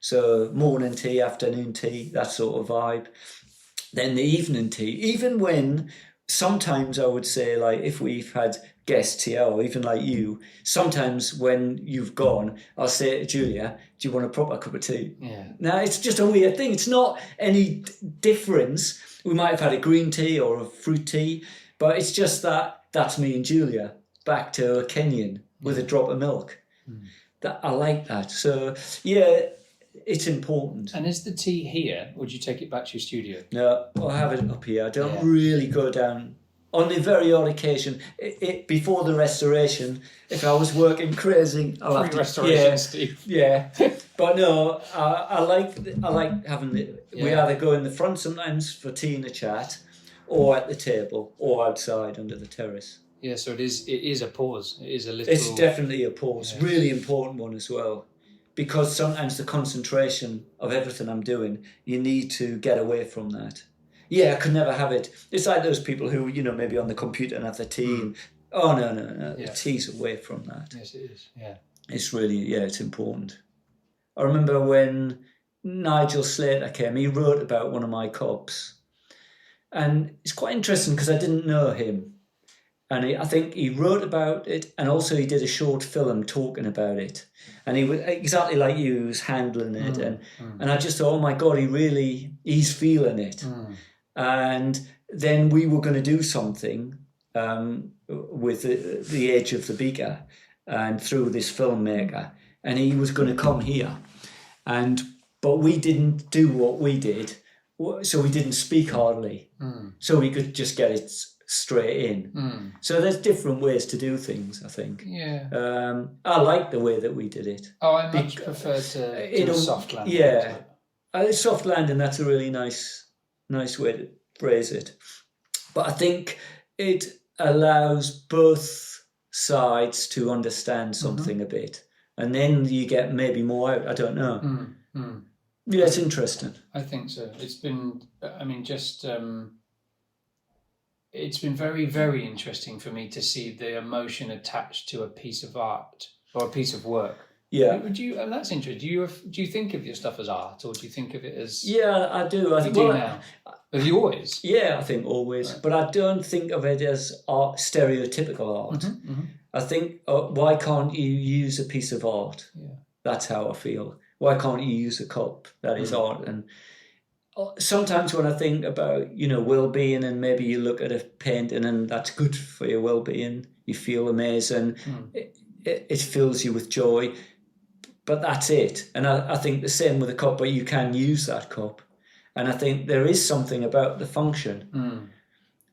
Speaker 2: So morning tea, afternoon tea, that sort of vibe. Then the evening tea, even when sometimes I would say, like, if we've had guests here, or even like you, sometimes when you've gone, I'll say to Julia, do you want a proper cup of tea?
Speaker 1: Yeah.
Speaker 2: Now, it's just a weird thing. It's not any difference. We might have had a green tea or a fruit tea, but it's just that's me and Julia, back to a Kenyan with a drop of milk. That I like that. So, it's important.
Speaker 1: And is the tea here? Would you take it back to your studio?
Speaker 2: No, I'll have it up here. I don't really go down. On the very odd occasion, before the restoration, if I was working crazy, I'll have to.
Speaker 1: Restoration, Steve.
Speaker 2: Yeah, but no, I like having it. We either go in the front sometimes for tea and a chat, or at the table, or outside under the terrace.
Speaker 1: Yeah, so it is a pause. It is a little.
Speaker 2: It's definitely a pause. Yeah. Really important one as well. Because sometimes the concentration of everything I'm doing, you need to get away from that. I could never have it. It's like those people who, maybe on the computer and have the tea. And, no. The tea's away from that.
Speaker 1: Yes, it is. Yeah.
Speaker 2: It's really, it's important. I remember when Nigel Slater came, he wrote about one of my cups. And it's quite interesting because I didn't know him. And I think he wrote about it, and also he did a short film talking about it. And he was exactly like you, he was handling it. And I just thought, oh my God, he's feeling it. And then we were going to do something with the edge of the beaker and through this filmmaker. And he was going to come here. But we didn't do what we did. So we didn't speak hardly. So we could just get it straight in. So there's different ways to do things, I think.
Speaker 1: Yeah.
Speaker 2: I like the way that we did it.
Speaker 1: Oh, I much prefer to soft landing.
Speaker 2: Yeah. Soft landing, that's a really nice way to phrase it. But I think it allows both sides to understand something a bit. And then you get maybe more out. I don't know. Yeah, it's interesting.
Speaker 1: I think so. It's been, it's been very, very interesting for me to see the emotion attached to a piece of art or a piece of work.
Speaker 2: Yeah.
Speaker 1: Would you? And that's interesting. Do you think of your stuff as art, or do you think of it as?
Speaker 2: Yeah, I do.
Speaker 1: You do now. Have you always?
Speaker 2: Yeah, I think always. Right. But I don't think of it as art, stereotypical art. I think, why can't you use a piece of art? Yeah. That's how I feel. Why can't you use a cup? That is art. And sometimes when I think about, well-being, and maybe you look at a painting and that's good for your well-being, you feel amazing, it fills you with joy, but that's it. And I think the same with a cup, but you can use that cup. And I think there is something about the function.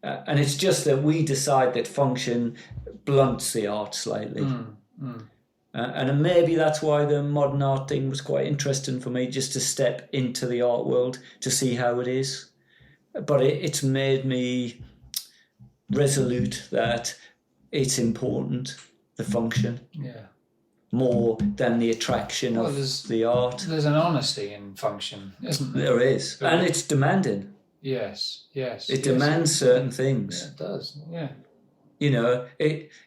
Speaker 2: And it's just that we decide that function blunts the art slightly. And maybe that's why the modern art thing was quite interesting for me, just to step into the art world to see how it is. But it's made me resolute that it's important, the function, more than the attraction of the art.
Speaker 1: There's an honesty in function, isn't there?
Speaker 2: There is. And it's demanding.
Speaker 1: Yes.
Speaker 2: It demands certain things.
Speaker 1: Yeah, it does, yeah.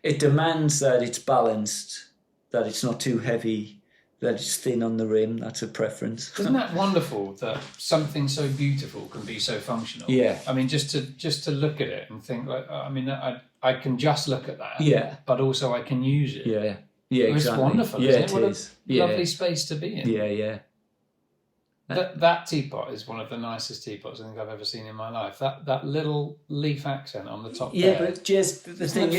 Speaker 2: It demands that it's balanced, that it's not too heavy, that it's thin on the rim. That's a preference.
Speaker 1: Isn't that wonderful that something so beautiful can be so functional?
Speaker 2: Yeah.
Speaker 1: I mean, just to look at it and think, like, I mean, I can just look at that.
Speaker 2: Yeah.
Speaker 1: But also I can use it.
Speaker 2: Yeah. Yeah, exactly.
Speaker 1: It's wonderful,
Speaker 2: isn't
Speaker 1: it? What a lovely space to be in.
Speaker 2: Yeah.
Speaker 1: That teapot is one of the nicest teapots I think I've ever seen in my life. That little leaf accent on the top.
Speaker 2: Yeah, there. But just the thing,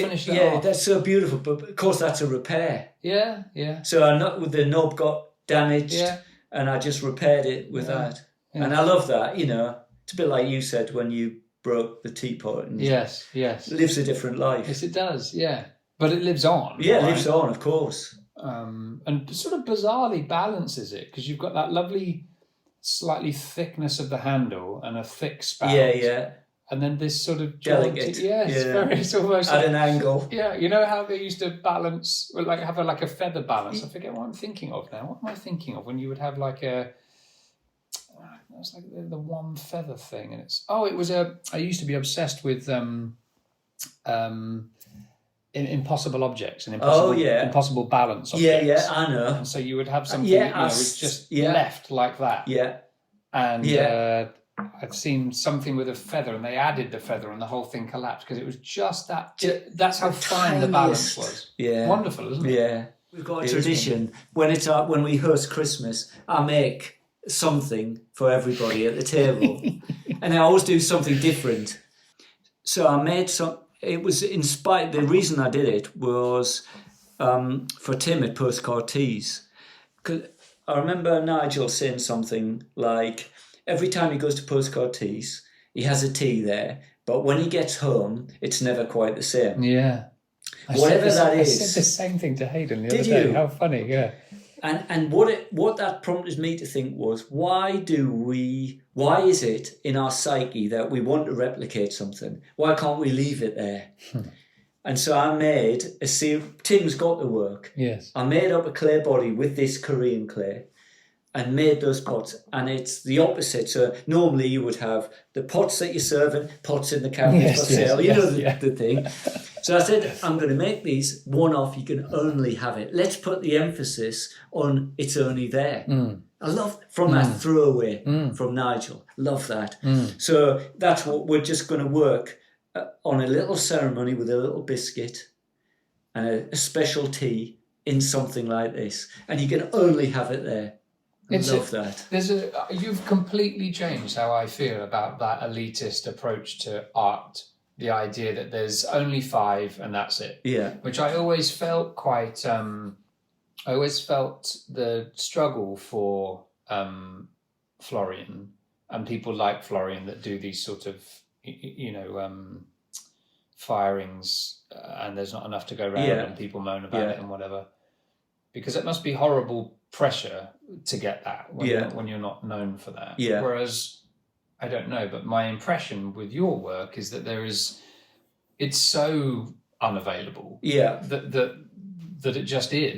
Speaker 2: that's so beautiful. But of course, that's a repair.
Speaker 1: Yeah. So
Speaker 2: the knob got damaged, and I just repaired it with that. Yeah. And I love that. It's a bit like you said when you broke the teapot. And
Speaker 1: yes,
Speaker 2: it lives a different life.
Speaker 1: Yes, it does. Yeah, but it lives on.
Speaker 2: Yeah, right? It lives on, of course.
Speaker 1: And sort of bizarrely balances it, because you've got that lovely slightly thickness of the handle and a thick spout.
Speaker 2: Yeah.
Speaker 1: And then this sort of
Speaker 2: delicate.
Speaker 1: It's almost
Speaker 2: at an angle.
Speaker 1: Yeah, you know how they used to balance, have a feather balance. I forget what I'm thinking of now. What am I thinking of when you would have like it was like the one feather thing, and I used to be obsessed with impossible objects and impossible balance objects.
Speaker 2: Yeah, I know.
Speaker 1: And so you would have something was just left like that.
Speaker 2: Yeah.
Speaker 1: And I've seen something with a feather, and they added the feather, and the whole thing collapsed because it was just that. That's how fine the balance was. Yeah. Wonderful, isn't it?
Speaker 2: Yeah. We've got a tradition. When we host Christmas, I make something for everybody at the table. And I always do something different. So I made some. It was inspired. The reason I did it was for Tim at Postcard Teas. Because I remember Nigel saying something like, every time he goes to Postcard Teas, he has a tea there, but when he gets home, it's never quite the same.
Speaker 1: Yeah.
Speaker 2: Whatever that is.
Speaker 1: I said the same thing to Hayden the other day. How funny, yeah.
Speaker 2: And what that prompted me to think was, why is it in our psyche that we want to replicate something? Why can't we leave it there? And so I made a series. Tim's got the work.
Speaker 1: Yes.
Speaker 2: I made up a clay body with this Korean clay and made those pots. And it's the opposite. So normally you would have the pots that you're serving, pots in the cabinet for sale. The thing. So I said, I'm going to make these one-off. You can only have it. Let's put the emphasis on it's only there. I love that throwaway from Nigel. Love that. So that's what we're just going to work on, a little ceremony with a little biscuit and a special tea in something like this. And you can only have it there. I love that.
Speaker 1: You've completely changed how I feel about that elitist approach to art. The idea that there's only 5 and that's it.
Speaker 2: Yeah.
Speaker 1: Which I always felt quite. I always felt the struggle for Florian and people like Florian that do these sort of, firings, and there's not enough to go around, and people moan about it and whatever. Because it must be horrible pressure to get that when you're not known for that.
Speaker 2: Yeah.
Speaker 1: Whereas, I don't know, but my impression with your work is that it's so unavailable.
Speaker 2: Yeah.
Speaker 1: That it just is.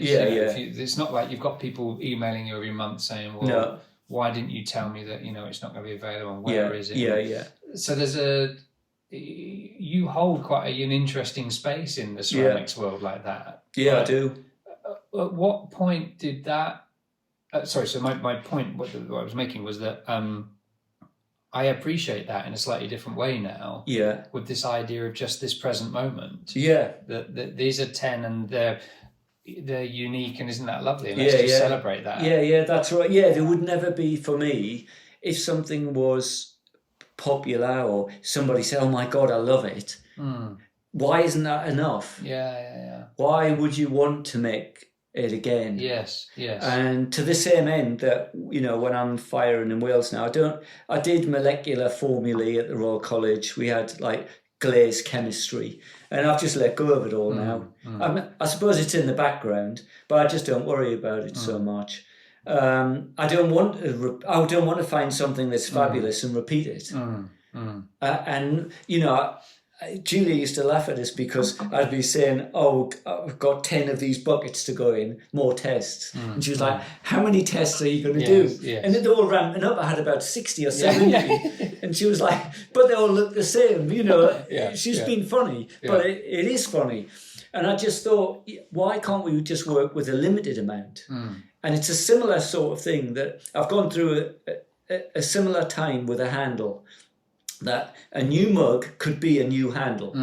Speaker 1: It's not like you've got people emailing you every month saying, well, why didn't you tell me that, it's not going to be available, and where is it?
Speaker 2: Yeah.
Speaker 1: So you hold quite an interesting space in the ceramics world like that.
Speaker 2: Yeah, I do.
Speaker 1: at what point did that... sorry, so my point, what I was making was that I appreciate that in a slightly different way now.
Speaker 2: Yeah.
Speaker 1: With this idea of just this present moment.
Speaker 2: Yeah.
Speaker 1: That these are 10 and they're unique, and isn't that lovely? And let's just celebrate that.
Speaker 2: Yeah, that's right. Yeah, there would never be, for me, if something was popular or somebody said, oh my God, I love it. Why isn't that enough?
Speaker 1: Yeah.
Speaker 2: Why would you want to make it again?
Speaker 1: Yes.
Speaker 2: And to the same end that, when I'm firing in Wales now, I did molecular formulae at the Royal College. We had like glaze chemistry, and I've just let go of it all now. I suppose it's in the background, but I just don't worry about it so much. I don't want to find something that's fabulous and repeat it. And Julia used to laugh at us because I'd be saying, oh, I've got 10 of these buckets to go in, more tests. And she was like, how many tests are you going to do?
Speaker 1: Yes.
Speaker 2: And they all ramping up. I had about 60 or 70. And she was like, but they all look the same, She's been funny, but it is funny. And I just thought, why can't we just work with a limited amount? And it's a similar sort of thing that I've gone through a similar time with a handle. That a new mug could be a new handle.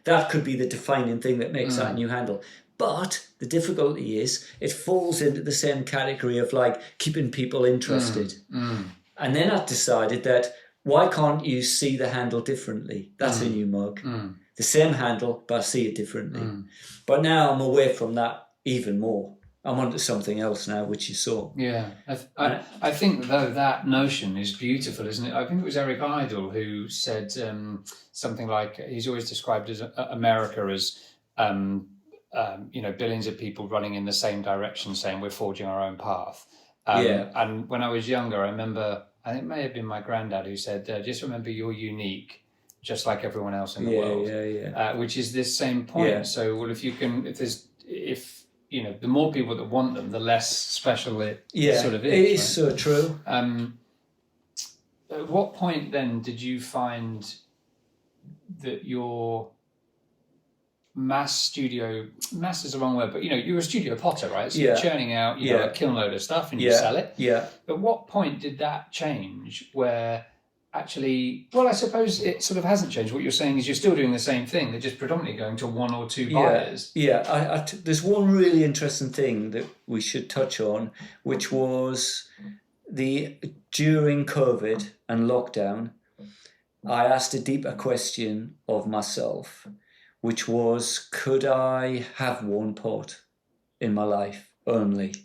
Speaker 2: That could be the defining thing that makes that a new handle. But the difficulty is it falls into the same category of like keeping people interested. And then I decided that why can't you see the handle differently? That's a new mug. The same handle, but I see it differently. But now I'm away from that even more. I'm onto something else now, which you saw. Yeah.
Speaker 1: I think, though, that notion is beautiful, isn't it? I think it was Eric Idle who said something like, he's always described as America as, billions of people running in the same direction saying we're forging our own path. And when I was younger, I remember, I think it may have been my granddad who said, just remember you're unique, just like everyone else in the world. Which is this same point. Yeah. So, well, the more people that want them, the less special it sort of is.
Speaker 2: It is so true.
Speaker 1: At what point then did you find that your mass is the wrong word, but you're a studio potter, right? So you're churning out a kiln load of stuff and you sell it.
Speaker 2: Yeah.
Speaker 1: At what point did that change where actually, well, I suppose it sort of hasn't changed. What you're saying is you're still doing the same thing. They're just predominantly going to one or two buyers.
Speaker 2: Yeah. There's one really interesting thing that we should touch on, which was during COVID and lockdown, I asked a deeper question of myself, which was, could I have one pot in my life only?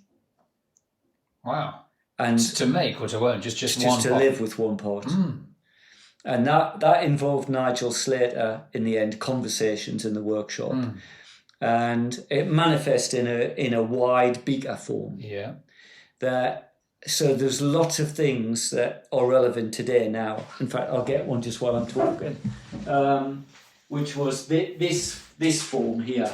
Speaker 1: Wow. And to make or to earn, just one pot?
Speaker 2: Just to live with one pot. And that involved Nigel Slater in the end, conversations in the workshop. And it manifests in a wide beaker form.
Speaker 1: Yeah.
Speaker 2: So there's lots of things that are relevant today now. In fact, I'll get one just while I'm talking. Which was this form here.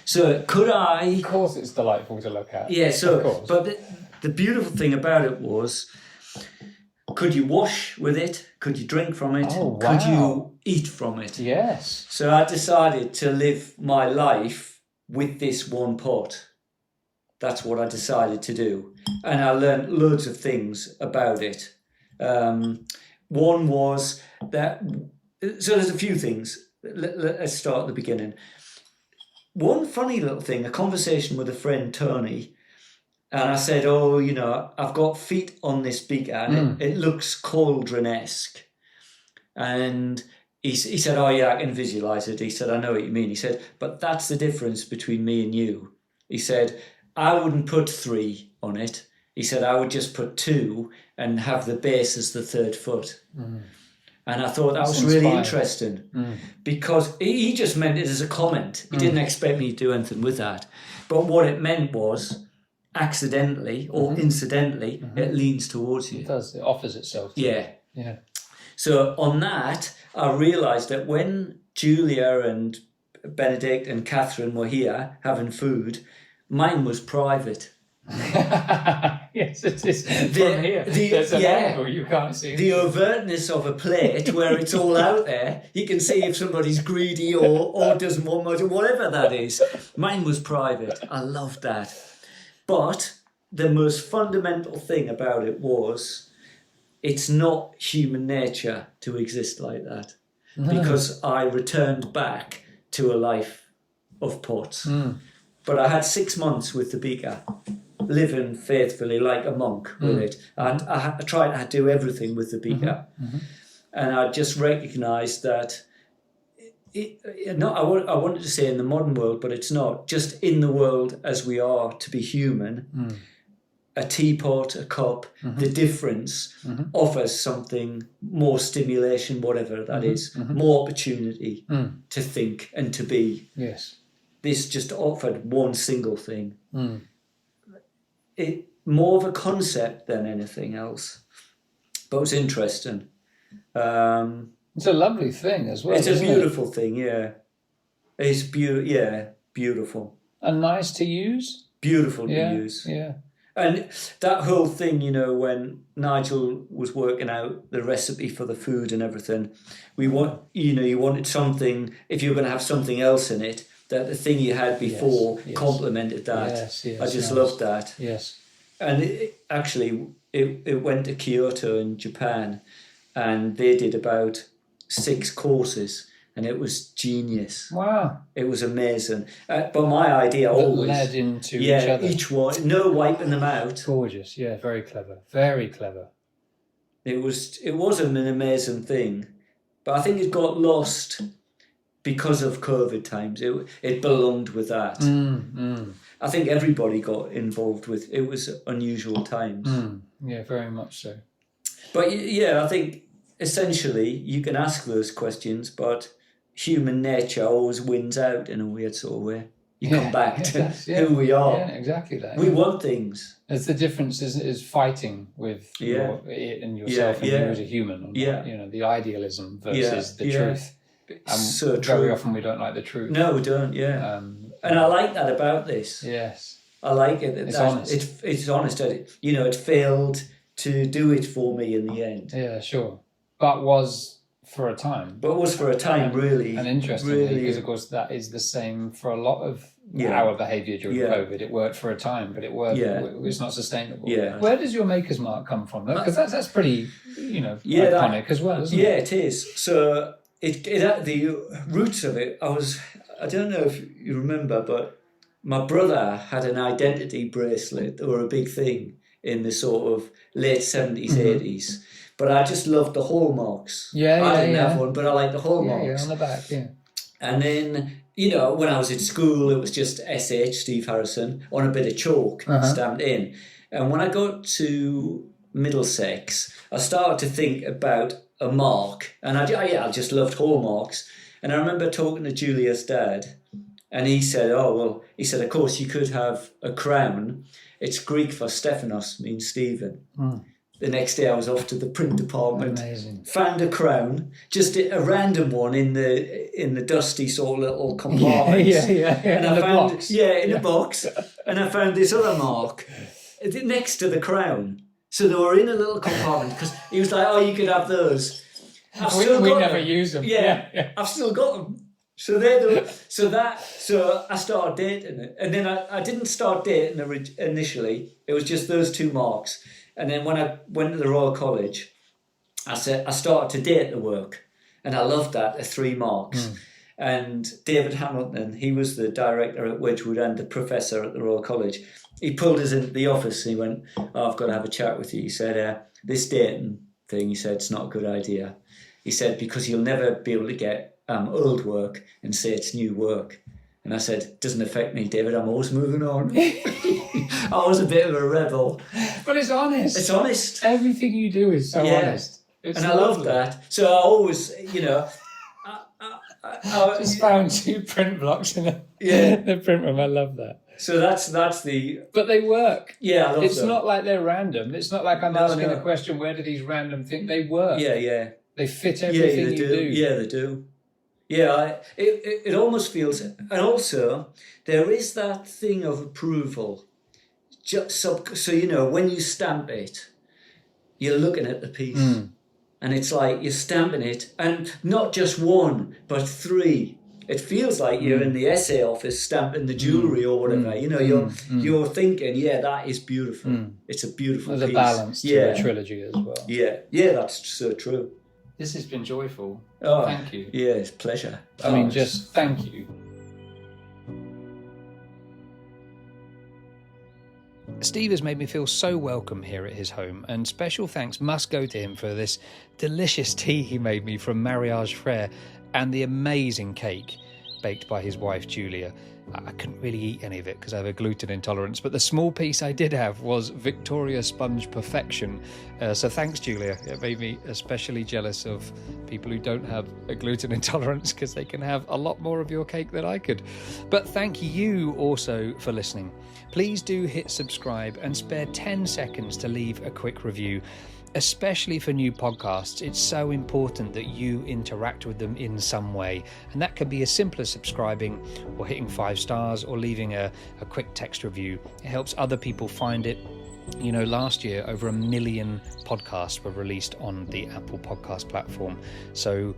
Speaker 2: So could I...
Speaker 1: Of course it's delightful to look at.
Speaker 2: Yeah, so... But the beautiful thing about it was, could you wash with it? Could you drink from it?
Speaker 1: Oh, wow.
Speaker 2: Could you eat from it?
Speaker 1: Yes.
Speaker 2: So I decided to live my life with this one pot. That's what I decided to do. And I learned loads of things about it. One was that... So there's a few things. Let's start at the beginning. One funny little thing, a conversation with a friend, Tony, and I said, I've got feet on this beaker and it looks cauldron-esque. And he said, oh yeah, I can visualise it. He said, I know what you mean. He said, but that's the difference between me and you. He said, I wouldn't put 3 on it. He said, I would just put 2 and have the base as the third foot. And I thought that was really interesting because he just meant it as a comment. He didn't expect me to do anything with that. But what it meant was, accidentally or incidentally, it leans towards you.
Speaker 1: It does. It offers itself.
Speaker 2: Yeah. So on that, I realised that when Julia and Benedict and Catherine were here having food, mine was private.
Speaker 1: Yes, it is. From here, there's an angle you can't see.
Speaker 2: The overtness of a plate where it's all out there. You can see if somebody's greedy or doesn't want much, or whatever that is. Mine was private. I loved that. But the most fundamental thing about it was it's not human nature to exist like that. Because I returned back to a life of pots. But I had 6 months with the beaker, living faithfully like a monk with it. And I tried to do everything with the beaker. And I just recognised that, I wanted to say in the modern world, but it's not. Just in the world as we are to be human, a teapot, a cup, the difference offers something more stimulation, whatever that is, more opportunity to think and to be.
Speaker 1: Yes.
Speaker 2: This just offered one single thing. It more of a concept than anything else, but it was interesting.
Speaker 1: It's a lovely thing as well.
Speaker 2: It's a beautiful thing, yeah. It's beautiful.
Speaker 1: And nice to use.
Speaker 2: Beautiful to use.
Speaker 1: Yeah.
Speaker 2: And that whole thing, when Nigel was working out the recipe for the food and everything, you wanted something, if you were going to have something else in it, that the thing you had before complemented that.
Speaker 1: Yes,
Speaker 2: I just loved that.
Speaker 1: Yes.
Speaker 2: And it went to Kyoto in Japan, and they did about 6 courses, and it was genius.
Speaker 1: Wow.
Speaker 2: It was amazing. But my idea always
Speaker 1: led into each other.
Speaker 2: Each one, no wiping them out.
Speaker 1: Gorgeous. Yeah, very clever. Very clever.
Speaker 2: It wasn't an amazing thing, but I think it got lost because of COVID times. It belonged with that. I think everybody got involved with it. Was unusual times.
Speaker 1: Yeah, very much so.
Speaker 2: But I think essentially you can ask those questions, but human nature always wins out in a weird sort of way. You come back to who we are.
Speaker 1: Yeah, exactly that.
Speaker 2: We want things.
Speaker 1: It's the difference is fighting with it and yourself and you as a human. Not, the idealism versus the truth.
Speaker 2: So
Speaker 1: very often we don't like the truth.
Speaker 2: No, we don't, and I like that about this.
Speaker 1: Yes.
Speaker 2: I like it.
Speaker 1: It's honest.
Speaker 2: It's honest. It failed to do it for me in the end.
Speaker 1: Yeah, sure. But was for a time.
Speaker 2: Really.
Speaker 1: And interestingly, because of course that is the same for a lot of our behaviour during COVID. It worked for a time, but it's not sustainable.
Speaker 2: Yeah.
Speaker 1: Where does your maker's mark come from, though? Because that's pretty, iconic as well, isn't it?
Speaker 2: Yeah, it is. So the roots of it, I don't know if you remember, but my brother had an identity bracelet that were a big thing in the sort of late 70s, 80s. But I just loved the hallmarks. I didn't have one, but I liked the hallmarks.
Speaker 1: Yeah, on the back, yeah.
Speaker 2: And then, when I was at school, it was just SH, Steve Harrison, on a bit of chalk stamped in. And when I got to Middlesex, I started to think about a mark. And I just loved hallmarks. And I remember talking to Julia's dad, and he said, of course, you could have a crown. It's Greek for Stephanos, means Stephen. The next day I was off to the print department.
Speaker 1: Amazing.
Speaker 2: Found a crown, just a random one in the dusty sort of little compartment.
Speaker 1: And I found box.
Speaker 2: In a box. And I found this other mark next to the crown. So they were in a little compartment because he was like, "Oh, you could have those."
Speaker 1: We never use them. Yeah.
Speaker 2: I've still got them. So I started dating it, and then I didn't start dating initially. It was just those 2 marks. And then when I went to the Royal College, I started to date the work, and I loved that, the 3 marks. And David Hamilton, he was the director at Wedgwood and the professor at the Royal College. He pulled us into the office and he went, "Oh, I've got to have a chat with you." He said, "This dating thing," he said, "it's not a good idea." He said, "Because you'll never be able to get old work and say it's new work." And I said, "It doesn't affect me, David. I'm always moving on." I was a bit of a rebel.
Speaker 1: But it's honest.
Speaker 2: It's honest.
Speaker 1: Everything you do is so honest.
Speaker 2: And I love that. So I always,
Speaker 1: I just found 2 print blocks in the print room. I love that.
Speaker 2: So that's the...
Speaker 1: But they work.
Speaker 2: Yeah, I love
Speaker 1: It's not like they're random. It's not like I'm asking the question, where do these random things... They work.
Speaker 2: Yeah.
Speaker 1: They fit everything you do.
Speaker 2: Yeah, they do. Yeah, it almost feels... And also, there is that thing of approval. so you know, when you stamp it, you're looking at the piece, and it's like you're stamping it, and not just one, but three. It feels like you're in the essay office stamping the jewellery or whatever. You know, you're thinking, yeah, that is beautiful. It's a beautiful
Speaker 1: There's
Speaker 2: piece.
Speaker 1: a balance to a trilogy as well.
Speaker 2: Yeah, that's so true.
Speaker 1: This has been joyful.
Speaker 2: Oh,
Speaker 1: thank you.
Speaker 2: Yeah, it's a pleasure.
Speaker 1: I mean, just thank you. Steve has made me feel so welcome here at his home, and special thanks must go to him for this delicious tea he made me from Mariage Frere and the amazing cake baked by his wife Julia. I couldn't really eat any of it because I have a gluten intolerance, but the small piece I did have was Victoria Sponge perfection. So thanks, Julia. It made me especially jealous of people who don't have a gluten intolerance, because they can have a lot more of your cake than I could. But thank you also for listening. Please do hit subscribe and spare 10 seconds to leave a quick review. Especially for new podcasts, it's so important that you interact with them in some way. And that can be as simple as subscribing or hitting 5 stars or leaving a quick text review. It helps other people find it. You know, last year, over 1 million podcasts were released on the Apple podcast platform. So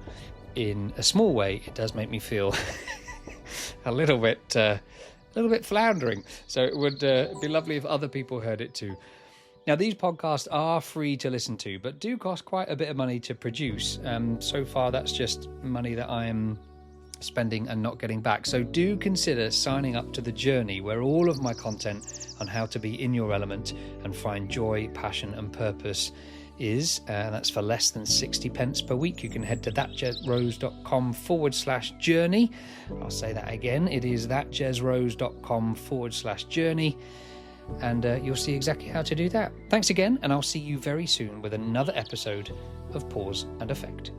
Speaker 1: in a small way, it does make me feel a little bit floundering. So it would be lovely if other people heard it too. Now, these podcasts are free to listen to, but do cost quite a bit of money to produce. So far, that's just money that I am spending and not getting back. So do consider signing up to The Journey, where all of my content on how to be in your element and find joy, passion and purpose is. That's for less than 60 pence per week. You can head to thatjezrose.com/journey. I'll say that again. It is thatjezrose.com/journey. And you'll see exactly how to do that. Thanks again, and I'll see you very soon with another episode of Pause and Effect.